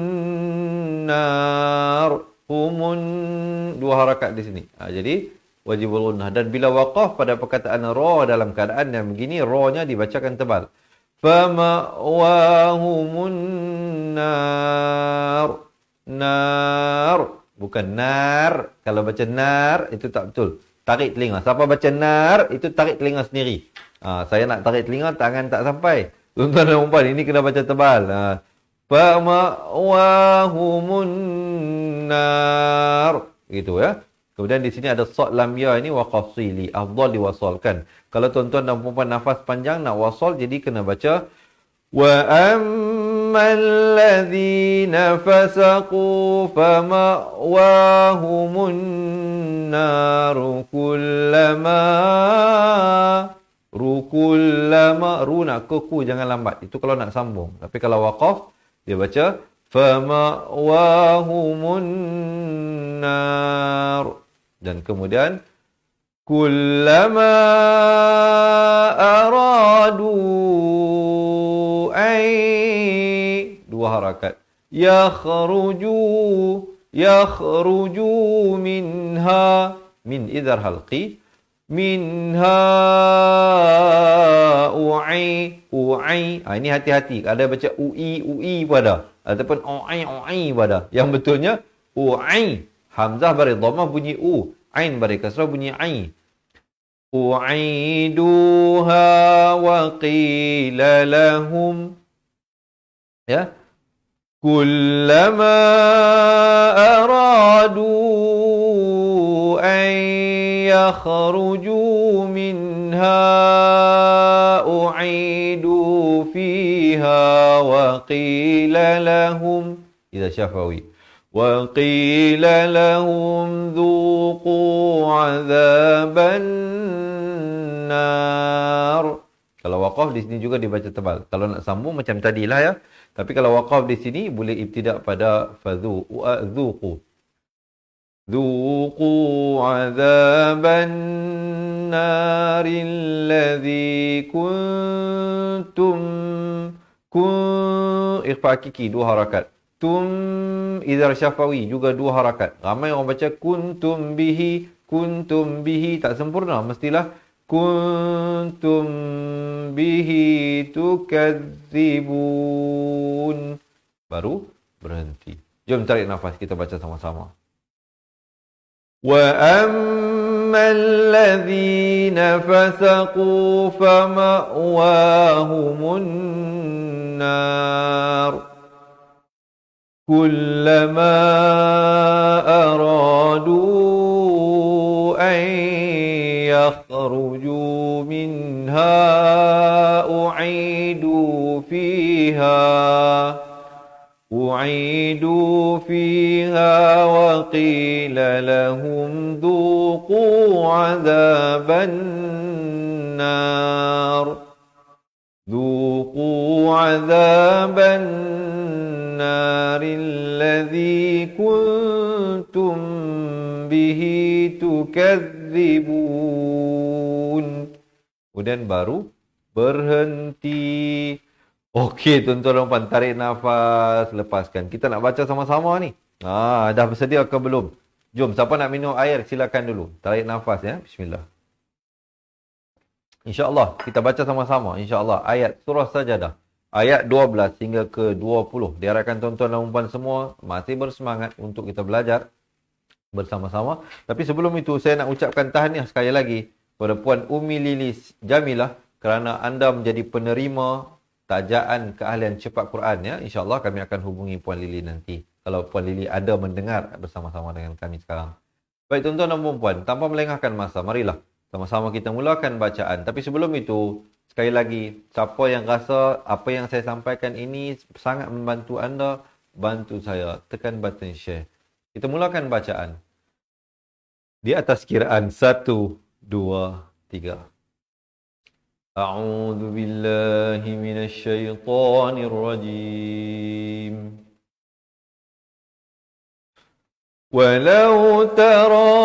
nar. Humun 2 harakat di sini. Jadi wajibul gunnah. Dan bila waqaf pada perkataan ra dalam keadaan yang begini, ra-nya dibacakan tebal. Fama'wahumun nar. Nar. Bukan nar. Kalau baca nar, itu tak betul. Tarik telinga. Siapa baca nar, itu tarik telinga sendiri. Saya nak tarik telinga, tangan tak sampai. Tuan-tuan dan puan, ini kena baca tebal. Fama'wahumun nar. Gitu, ya. Kemudian di sini ada sad lam ya ini waqaf sili, afdal diwasalkan. Kalau tuan-tuan dan puan nafas panjang nak wasal, jadi kena baca wa ammal ladzina fasaqu fama'wahumun nar kullama ru nak kuku jangan lambat. Itu kalau nak sambung. Tapi kalau waqaf dia baca fama'wahumun nar. Dan kemudian kullama aradu ay 2 harakat yakhruju minha min idhar halqi minha u'i. Ini hati-hati, ada baca ui pada ataupun oi pada. Yang betulnya u'i, hamzah bari dhammah bunyi u, ain bari kasrah bunyi ai. u'iduha wa qila lahum, ya, kullama aradu an yakhruju minha u'idu fiha wa qila lahum, idza syafawi, wa qila lahum dhuqu azaban nar. Kalau waqaf di sini juga dibaca tebal. Kalau nak sambung macam tadilah ya. Tapi kalau waqaf di sini boleh ibtidak pada fadhuqu. Dhuqu azaban naril ladzi kuntum ikhfa hakiki dua harakat. Tum idhar syafawi juga dua harakat. Ramai orang baca kuntum bihi tak sempurna, mestilah kuntum bihi tukadzibun. Baru berhenti. Jom tarik nafas, kita baca sama-sama. Wa ammal ladzina fasaqu fama'wahumun nar. Kullama aradu an yakhruju minha u'idu fiha wa qila lahum dhuqu azaban nar. Dhuqu azaban naril ladzi kuntum bihi tukadzibun. Kemudian baru berhenti. Okey tuan-tuan dan puan, tarik nafas, lepaskan. Kita nak baca sama-sama ni. Dah bersedia ke belum? Jom, siapa nak minum air silakan dulu. Tarik nafas ya. Bismillah. InsyaAllah kita baca sama-sama. InsyaAllah ayat surah Sajadah. Ayat 12 hingga ke 20. Diharapkan tuan-tuan dan puan semua masih bersemangat untuk kita belajar bersama-sama. Tapi sebelum itu saya nak ucapkan tahniah sekali lagi kepada Puan Umi Lilis Jamilah kerana anda menjadi penerima tajaan keahlian cepat Quran ya. InsyaAllah kami akan hubungi Puan Lili nanti. Kalau Puan Lili ada mendengar bersama-sama dengan kami sekarang. Baik tuan-tuan dan puan, tanpa melengahkan masa, marilah sama-sama kita mulakan bacaan. Tapi sebelum itu, sekali lagi, siapa yang rasa apa yang saya sampaikan ini sangat membantu anda, bantu saya. Tekan button share. Kita mulakan bacaan. Di atas kiraan 1, 2, 3. A'udzu billahi minasyaitonir rajim. Walau tara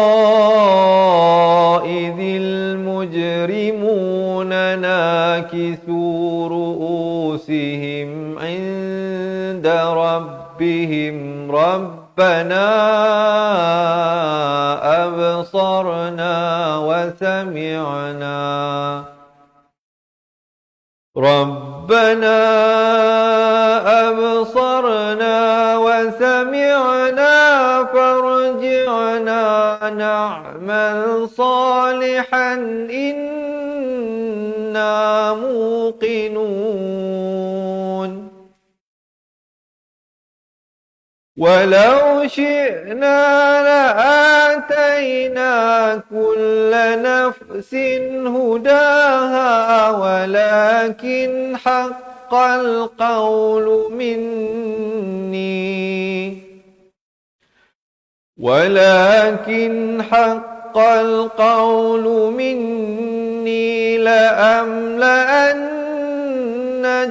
idzil mujrimuna nakisu ru'usihim 'inda rabbihim rabbana absarna wa sami'na ربنا أبصرنا وسمعنا فارجعنا نعمل صالحا إنا موقنون ولو شئنا لآتينا كل نفس هداها ولكن حق القول مني لأملأن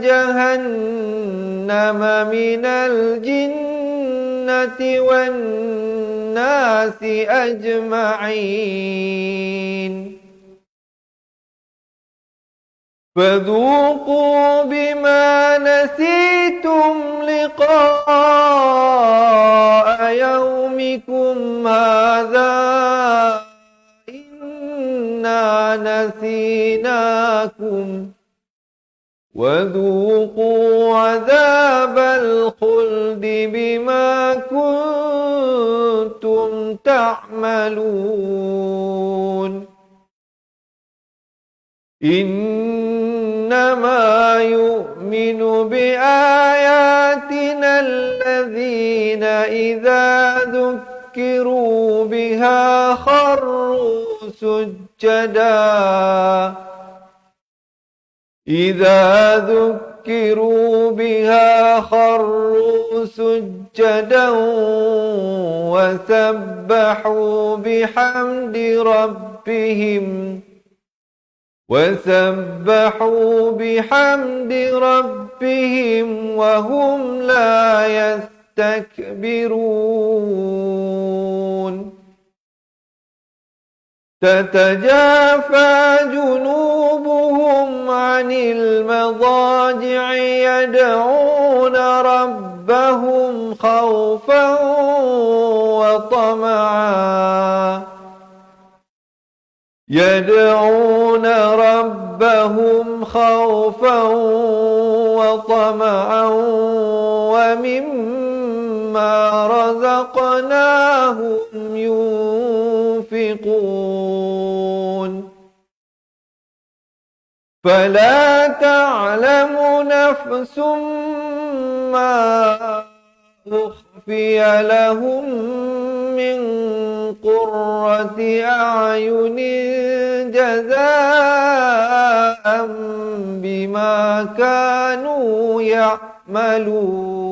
جهنم من الجنة والناس أجمعين فذوقوا بما نسيتم لقاء يومكم هذا إنا نسيناكم وذوقوا عذاب الخلد بما كنتم تعملون إنما يؤمن بآياتنا الذين إذا ذكروا بها خروا سجدا إذا ذكروا بها خروا سجدا وسبحوا بحمد ربهم وهم لا يستكبرون تتجافى جنوبهم عن المضاجع يدعون ربهم خوفا وطمعا ومما رزقناهم ينفقون فلا تعلم نفس ما أخفي لهم من قرة أعين جزاء بما كانوا يعملون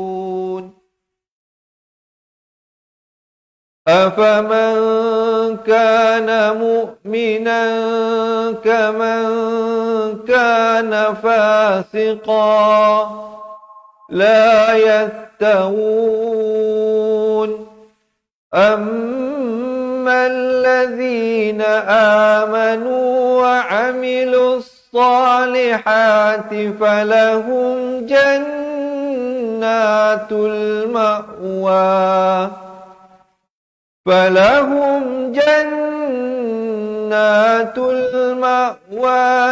أفمن كان مؤمنا كمن كان فاسقا لا يستوون أما الذين آمنوا وعملوا الصالحات فلهم جنات المأوى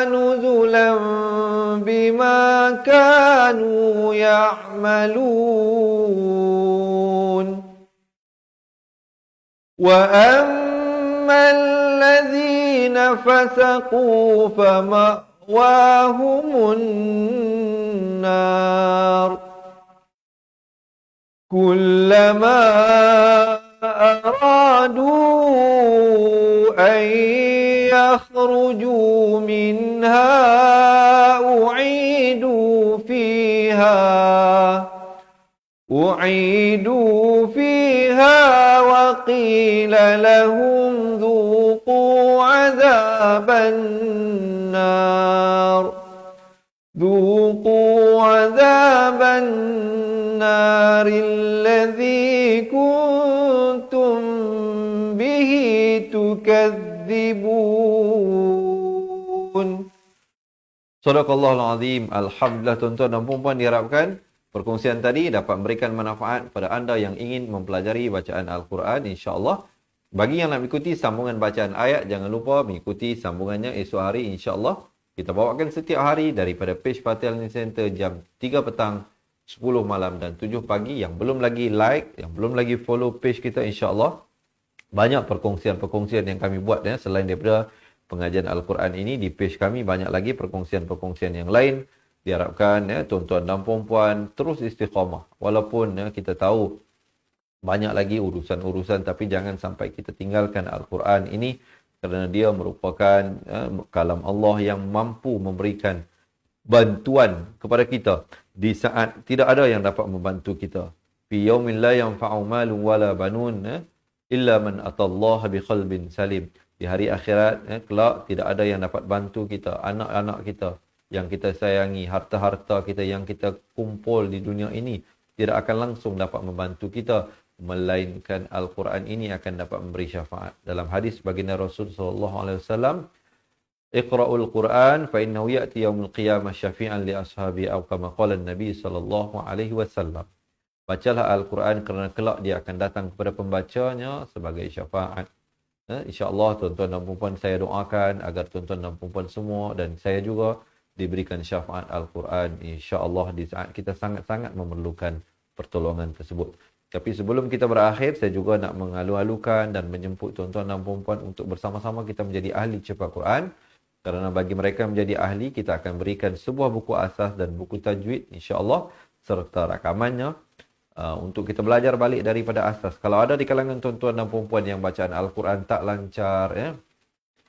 نزلا بما كانوا يعملون وأما الذين فسقوا فمأواهم النار كلما أرادوا أن يخرجوا منها أعيدوا فيها وقيل لهم ذوقوا عذاب النار الذي كنتم به تكذبون. Sadaqallahul Azim. Alhamdulillah tuan-tuan dan puan-puan, diharapkan perkongsian tadi dapat memberikan manfaat pada anda yang ingin mempelajari bacaan Al-Quran, insya-Allah. Bagi yang nak mengikuti sambungan bacaan ayat, jangan lupa mengikuti sambungannya esok hari, insya-Allah. Kita bawakan setiap hari daripada page Fatihah Learning Center jam 3 petang, 10 malam dan 7 pagi. Yang belum lagi like, yang belum lagi follow page kita, insya-Allah, banyak perkongsian-perkongsian yang kami buat ya, selain daripada pengajian Al-Quran ini. Di page kami banyak lagi perkongsian-perkongsian yang lain. Diharapkan ya, tuan-tuan dan puan-puan terus istiqamah. Walaupun ya, kita tahu banyak lagi urusan-urusan, tapi jangan sampai kita tinggalkan Al-Quran ini, kerana dia merupakan kalam Allah yang mampu memberikan bantuan kepada kita di saat tidak ada yang dapat membantu kita. Fi yaumin la yanfa'u malun wala banun illa man atallaha biqalbin salim. Di hari akhirat, kelak tidak ada yang dapat bantu kita, anak-anak kita yang kita sayangi, harta-harta kita yang kita kumpul di dunia ini tidak akan langsung dapat membantu kita, melainkan Al-Quran ini akan dapat memberi syafaat. Dalam hadis baginda Rasul SAW, Iqra'ul Quran fa innahu ya'ti yaumil qiyamah syafi'an li ashabi atau kama qala Nabi SAW. Bacalah Al-Quran kerana kelak dia akan datang kepada pembacanya sebagai syafaat. InsyaAllah tuan-tuan dan puan-puan, saya doakan agar tuan-tuan dan puan-puan semua dan saya juga diberikan syafaat Al-Quran, insyaAllah, di saat kita sangat-sangat memerlukan pertolongan tersebut. Tapi sebelum kita berakhir, saya juga nak mengalu-alukan dan menjemput tuan-tuan dan puan-puan untuk bersama-sama kita menjadi ahli cepat Quran. Kerana bagi mereka yang menjadi ahli, kita akan berikan sebuah buku asas dan buku tajwid insya-Allah serta rakamannya untuk kita belajar balik daripada asas. Kalau ada di kalangan tuan-tuan dan puan-puan yang bacaan Al-Quran tak lancar, ya,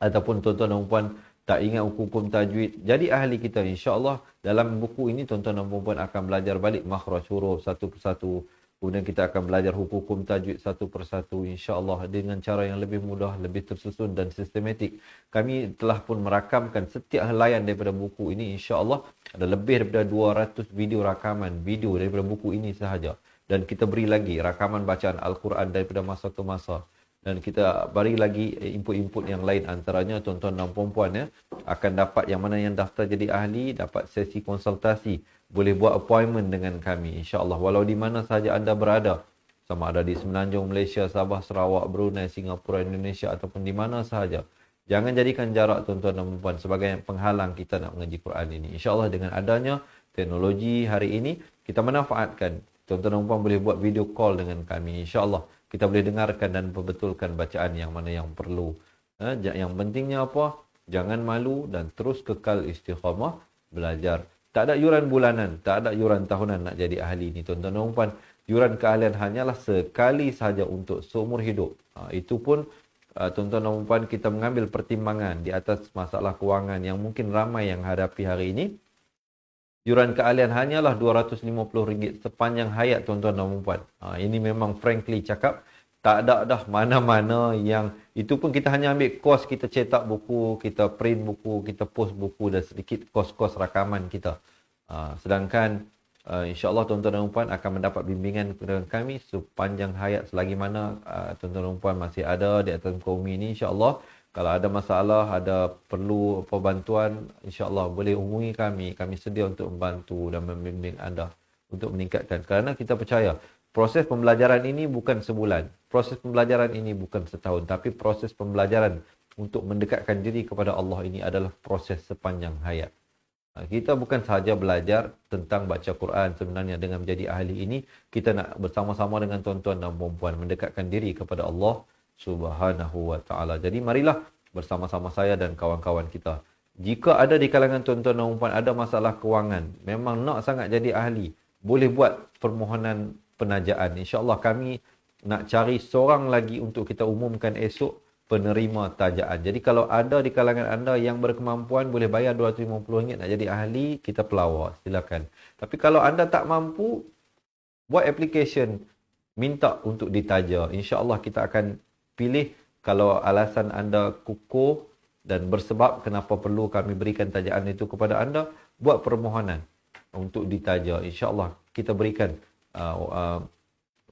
ataupun tuan-tuan dan puan tak ingat hukum tajwid, jadi ahli kita insya-Allah. Dalam buku ini tuan-tuan dan puan akan belajar balik makhraj huruf satu persatu. Kemudian kita akan belajar hukum tajwid satu persatu insya-Allah dengan cara yang lebih mudah, lebih tersusun dan sistematik. Kami telah pun merakamkan setiap helaian daripada buku ini insya-Allah. Ada lebih daripada 200 video rakaman video daripada buku ini sahaja. Dan kita beri lagi rakaman bacaan Al-Quran daripada masa ke masa. Dan kita beri lagi input-input yang lain, antaranya tuan-tuan dan puan-puan ya, akan dapat yang mana yang daftar jadi ahli, dapat sesi konsultasi. Boleh buat appointment dengan kami insya-Allah walau di mana sahaja anda berada. Sama ada di Semenanjung, Malaysia, Sabah, Sarawak, Brunei, Singapura, Indonesia ataupun di mana sahaja. Jangan jadikan jarak tuan-tuan dan puan sebagai penghalang kita nak mengaji Quran ini. InsyaAllah dengan adanya teknologi hari ini, kita manfaatkan. Tuan-tuan dan puan boleh buat video call dengan kami. InsyaAllah kita boleh dengarkan dan perbetulkan bacaan yang mana yang perlu. Yang pentingnya apa? Jangan malu dan terus kekal istiqamah belajar. Tak ada yuran bulanan, tak ada yuran tahunan nak jadi ahli ni tuan-tuan dan puan. Yuran keahlian hanyalah sekali sahaja untuk seumur hidup. Itu pun tuan-tuan dan puan kita mengambil pertimbangan di atas masalah kewangan yang mungkin ramai yang hadapi hari ini. Yuran keahlian hanyalah RM250 sepanjang hayat tuan-tuan dan puan. Ini memang frankly cakap, tak ada dah mana-mana yang, itu pun kita hanya ambil kos, kita cetak buku, kita print buku, kita post buku dan sedikit kos-kos rakaman kita. Sedangkan insya-Allah tuan-tuan dan puan akan mendapat bimbingan dari kami sepanjang hayat selagi mana tuan-tuan dan puan masih ada di atas muka bumi ini insya-Allah. Kalau ada masalah, ada perlu bantuan, insya-Allah boleh hubungi kami. Kami sedia untuk membantu dan membimbing anda untuk meningkatkan. Kerana kita percaya proses pembelajaran ini bukan sebulan. Proses pembelajaran ini bukan setahun. Tapi proses pembelajaran untuk mendekatkan diri kepada Allah ini adalah proses sepanjang hayat. Kita bukan sahaja belajar tentang baca Quran sebenarnya dengan menjadi ahli ini. Kita nak bersama-sama dengan tuan-tuan dan puan-puan mendekatkan diri kepada Allah Subhanahu wa ta'ala. Jadi marilah bersama-sama saya dan kawan-kawan kita. Jika ada di kalangan tuan-tuan dan puan ada masalah kewangan, memang nak sangat jadi ahli, boleh buat permohonan penajaan. InsyaAllah kami nak cari seorang lagi untuk kita umumkan esok penerima tajaan. Jadi kalau ada di kalangan anda yang berkemampuan boleh bayar RM250 nak jadi ahli, kita pelawar, silakan. Tapi kalau anda tak mampu, buat application, minta untuk ditaja. InsyaAllah kita akan pilih. Kalau alasan anda kukuh dan bersebab kenapa perlu kami berikan tajaan itu kepada anda, buat permohonan untuk ditaja. InsyaAllah kita berikan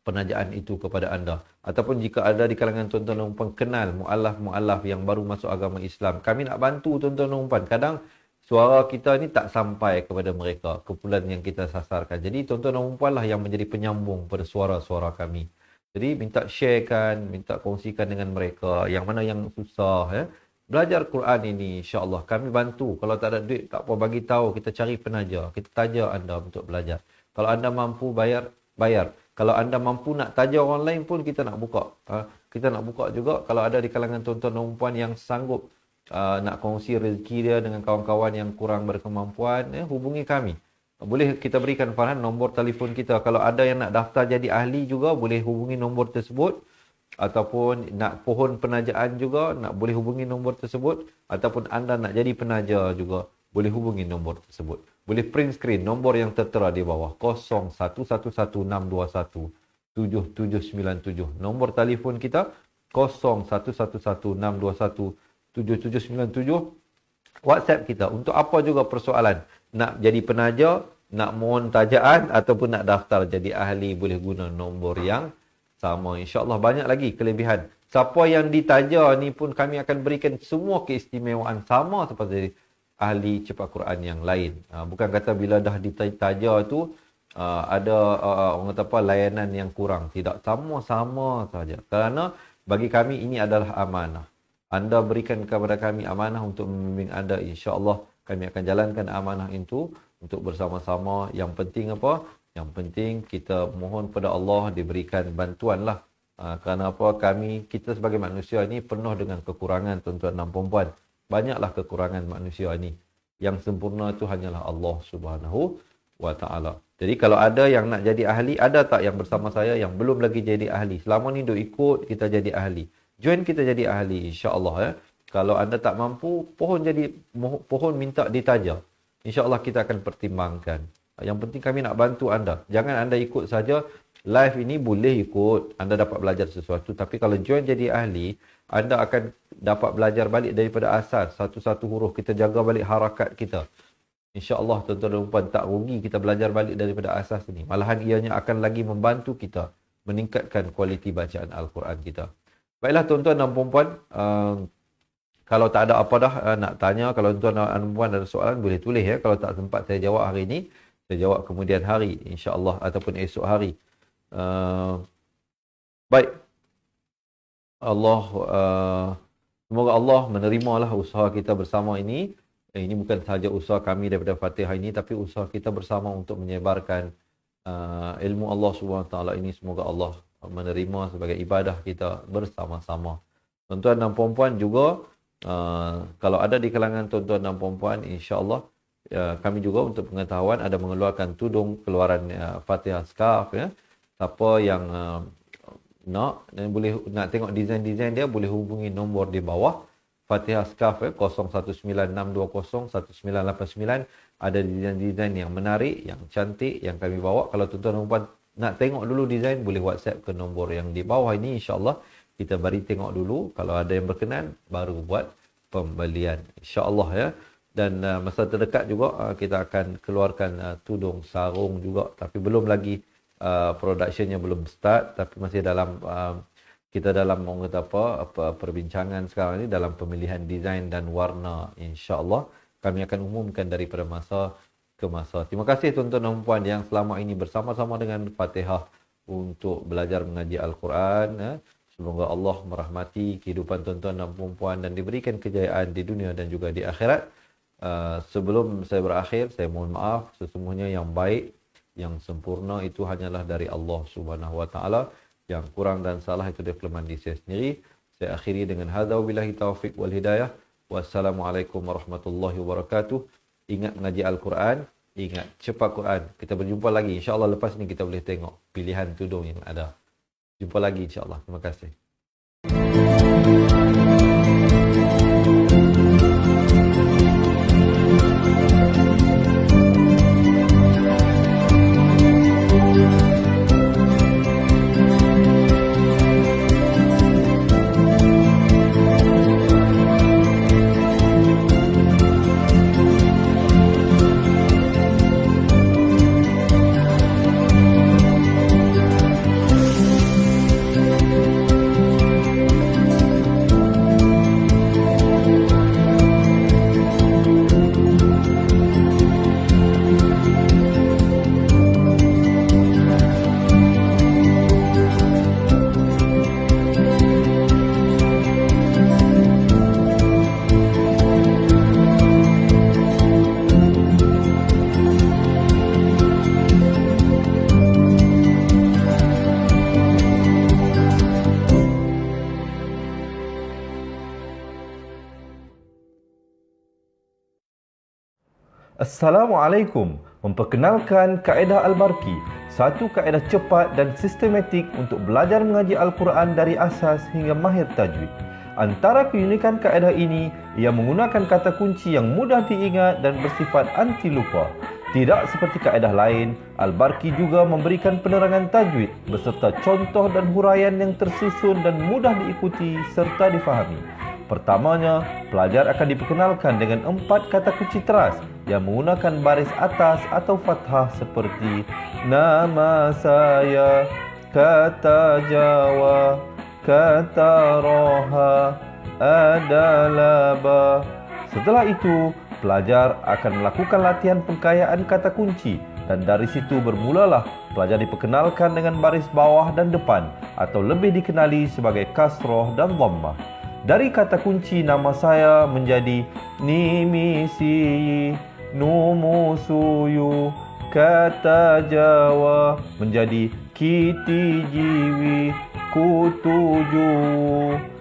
penajaan itu kepada anda. Ataupun jika ada di kalangan tuan-tuan dan puan kenal mu'allaf yang baru masuk agama Islam, kami nak bantu tuan-tuan dan puan. Kadang suara kita ni tak sampai kepada mereka, kumpulan yang kita sasarkan. Jadi tuan-tuan dan puan lah yang menjadi penyambung pada suara-suara kami. Jadi minta sharekan, minta kongsikan dengan mereka yang mana yang susah ya. Belajar Quran ini insya-Allah kami bantu. Kalau tak ada duit tak apa, bagi tahu, kita cari penaja, kita taja anda untuk belajar. Kalau anda mampu bayar. Kalau anda mampu nak taja orang lain pun kita nak buka. Kita nak buka juga kalau ada di kalangan tuan-tuan dan puan yang sanggup nak kongsi rezeki dia dengan kawan-kawan yang kurang berkemampuan, hubungi kami. Boleh kita berikan Farhan nombor telefon kita. Kalau ada yang nak daftar jadi ahli juga, boleh hubungi nombor tersebut. Ataupun nak pohon penajaan juga, boleh hubungi nombor tersebut. Ataupun anda nak jadi penaja juga, boleh hubungi nombor tersebut. Boleh print screen nombor yang tertera di bawah. 0111621797. Nombor telefon kita 0111621797. WhatsApp kita untuk apa juga persoalan. Nak jadi penaja, nak mohon tajaan ataupun nak daftar jadi ahli, boleh guna nombor yang sama. InsyaAllah banyak lagi kelebihan. Siapa yang ditaja ni pun kami akan berikan semua keistimewaan sama seperti ahli cepat Quran yang lain. Bukan kata bila dah ditaja tu ada orang kata apa layanan yang kurang. Tidak, sama-sama saja. Kerana bagi kami ini adalah amanah. Anda berikan kepada kami amanah untuk membimbing anda. InsyaAllah kami akan jalankan amanah itu untuk bersama-sama. Yang penting apa? Yang penting kita mohon pada Allah diberikan bantuan lah. Kerana apa? Kita sebagai manusia ini penuh dengan kekurangan tuan-tuan dan puan-puan. banyaklah kekurangan manusia ini. Yang sempurna itu hanyalah Allah Subhanahu wa taala. Jadi kalau ada yang nak jadi ahli, ada tak yang bersama saya yang belum lagi jadi ahli? Selama ni duk ikut, kita jadi ahli. Join kita jadi ahli, insya-Allah ya. Kalau anda tak mampu, pohon minta ditaja. InsyaAllah kita akan pertimbangkan. Yang penting kami nak bantu anda. Jangan anda ikut saja. Live ini boleh ikut. Anda dapat belajar sesuatu. Tapi kalau join jadi ahli, anda akan dapat belajar balik daripada asas. Satu-satu huruf. Kita jaga balik harakat kita. InsyaAllah tuan-tuan dan puan, tak rugi kita belajar balik daripada asas ini. Malahan ianya akan lagi membantu kita meningkatkan kualiti bacaan Al-Quran kita. Baiklah tuan-tuan dan puan, kalau tak ada apa dah nak tanya, kalau tuan-tuan dan puan ada soalan boleh tulis ya. Kalau tak sempat saya jawab hari ini, saya jawab kemudian hari insya-Allah ataupun esok hari. Baik. Semoga Allah menerimalah usaha kita bersama ini. Ini bukan sahaja usaha kami daripada Fatihah ini, tapi usaha kita bersama untuk menyebarkan ilmu Allah Subhanahu Wa Taala ini. Semoga Allah menerima sebagai ibadah kita bersama-sama. Tuan-tuan dan puan-puan juga, kalau ada di kalangan tuan-tuan dan puan-puan, insya-Allah kami juga untuk pengetahuan ada mengeluarkan tudung keluaran Fatihah scarf ya. Siapa yang nak dan boleh nak tengok desain-desain dia, boleh hubungi nombor di bawah. Fatihah scarf 0196201989. Ada desain-desain yang menarik, yang cantik yang kami bawa. Kalau tuan-tuan dan puan nak tengok dulu desain, boleh WhatsApp ke nombor yang di bawah ini, insya-Allah kita bagi tengok dulu. Kalau ada yang berkenan, baru buat pembelian, insya-Allah ya. Dan masa terdekat juga kita akan keluarkan tudung sarung juga, tapi belum lagi productionnya belum start, tapi masih dalam kita dalam orang kata apa perbincangan sekarang ni dalam pemilihan desain dan warna. InsyaAllah kami akan umumkan daripada masa ke masa. Terima kasih tuan-tuan dan puan yang selama ini bersama-sama dengan Fatihah untuk belajar mengaji Al-Quran. Semoga Allah merahmati kehidupan tuan-tuan dan puan dan diberikan kejayaan di dunia dan juga di akhirat. Sebelum saya berakhir, saya mohon maaf. Sesungguhnya yang baik, yang sempurna itu hanyalah dari Allah Subhanahu Wa Taala. Yang kurang dan salah itu dari kelemahan diri saya sendiri. Saya akhiri dengan hadza wabillahi taufiq wal hidayah. Wassalamualaikum warahmatullahi wabarakatuh. Ingat mengaji Al-Quran, ingat cepat Quran. Kita berjumpa lagi insya-Allah. Lepas ni kita boleh tengok pilihan tudung yang ada. Jumpa lagi insya-Allah. Terima kasih. Assalamualaikum. Memperkenalkan kaedah Al-Barki, satu kaedah cepat dan sistematik untuk belajar mengaji Al-Quran dari asas hingga mahir tajwid. Antara keunikan kaedah ini, ia menggunakan kata kunci yang mudah diingat dan bersifat anti lupa. Tidak seperti kaedah lain, Al-Barki juga memberikan penerangan tajwid beserta contoh dan huraian yang tersusun dan mudah diikuti serta difahami. Pertamanya, pelajar akan diperkenalkan dengan 4 kata kunci teras yang menggunakan baris atas atau fathah seperti nama saya, kata Jawa, kata Roha, adalah ba. Setelah itu, pelajar akan melakukan latihan pengkayaan kata kunci dan dari situ bermulalah pelajar diperkenalkan dengan baris bawah dan depan atau lebih dikenali sebagai kasroh dan dhammah. Dari kata kunci nama saya menjadi nimisi, numusuyu, kata Jawa menjadi kiti jiwi, kutuju.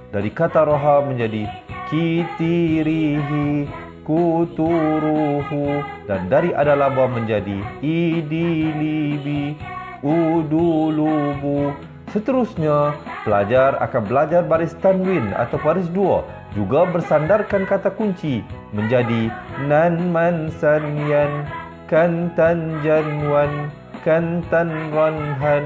Dari kata roha menjadi kitirihi kuturuhu, dan dari adalaba menjadi idilibi udulubu. Seterusnya, pelajar akan belajar baris tanwin atau baris dua, juga bersandarkan kata kunci menjadi nan man san yan, kan tan jan wan, kan tan ran han,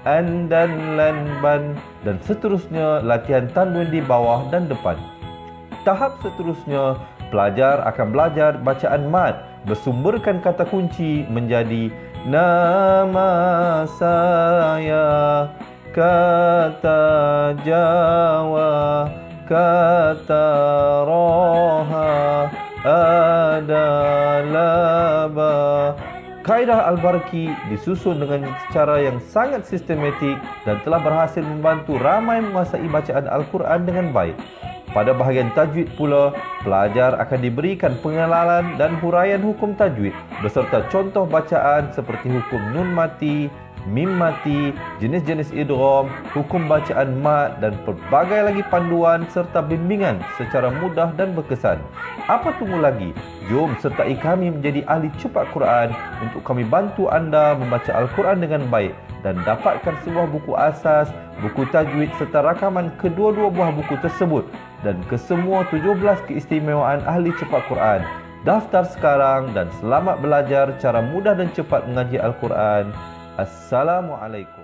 an dan lan ban, dan seterusnya latihan tanwin di bawah dan depan. Tahap seterusnya, pelajar akan belajar bacaan mad, bersumberkan kata kunci menjadi nama saya, kata Jawa, kata roha, adalaba. Kaedah Al-Barki disusun dengan cara yang sangat sistematik dan telah berhasil membantu ramai menguasai bacaan Al-Quran dengan baik. Pada bahagian tajwid pula, pelajar akan diberikan pengenalan dan huraian hukum tajwid beserta contoh bacaan seperti hukum nun mati, mim mati, jenis-jenis idgham, hukum bacaan mad dan pelbagai lagi panduan serta bimbingan secara mudah dan berkesan. Apa tunggu lagi? Jom sertai kami menjadi ahli cepat Quran untuk kami bantu anda membaca Al-Quran dengan baik dan dapatkan sebuah buku asas, buku tajwid serta rakaman kedua-dua buah buku tersebut dan kesemua 17 keistimewaan ahli cepat Quran. Daftar sekarang dan selamat belajar cara mudah dan cepat mengaji Al-Quran. Assalamualaikum.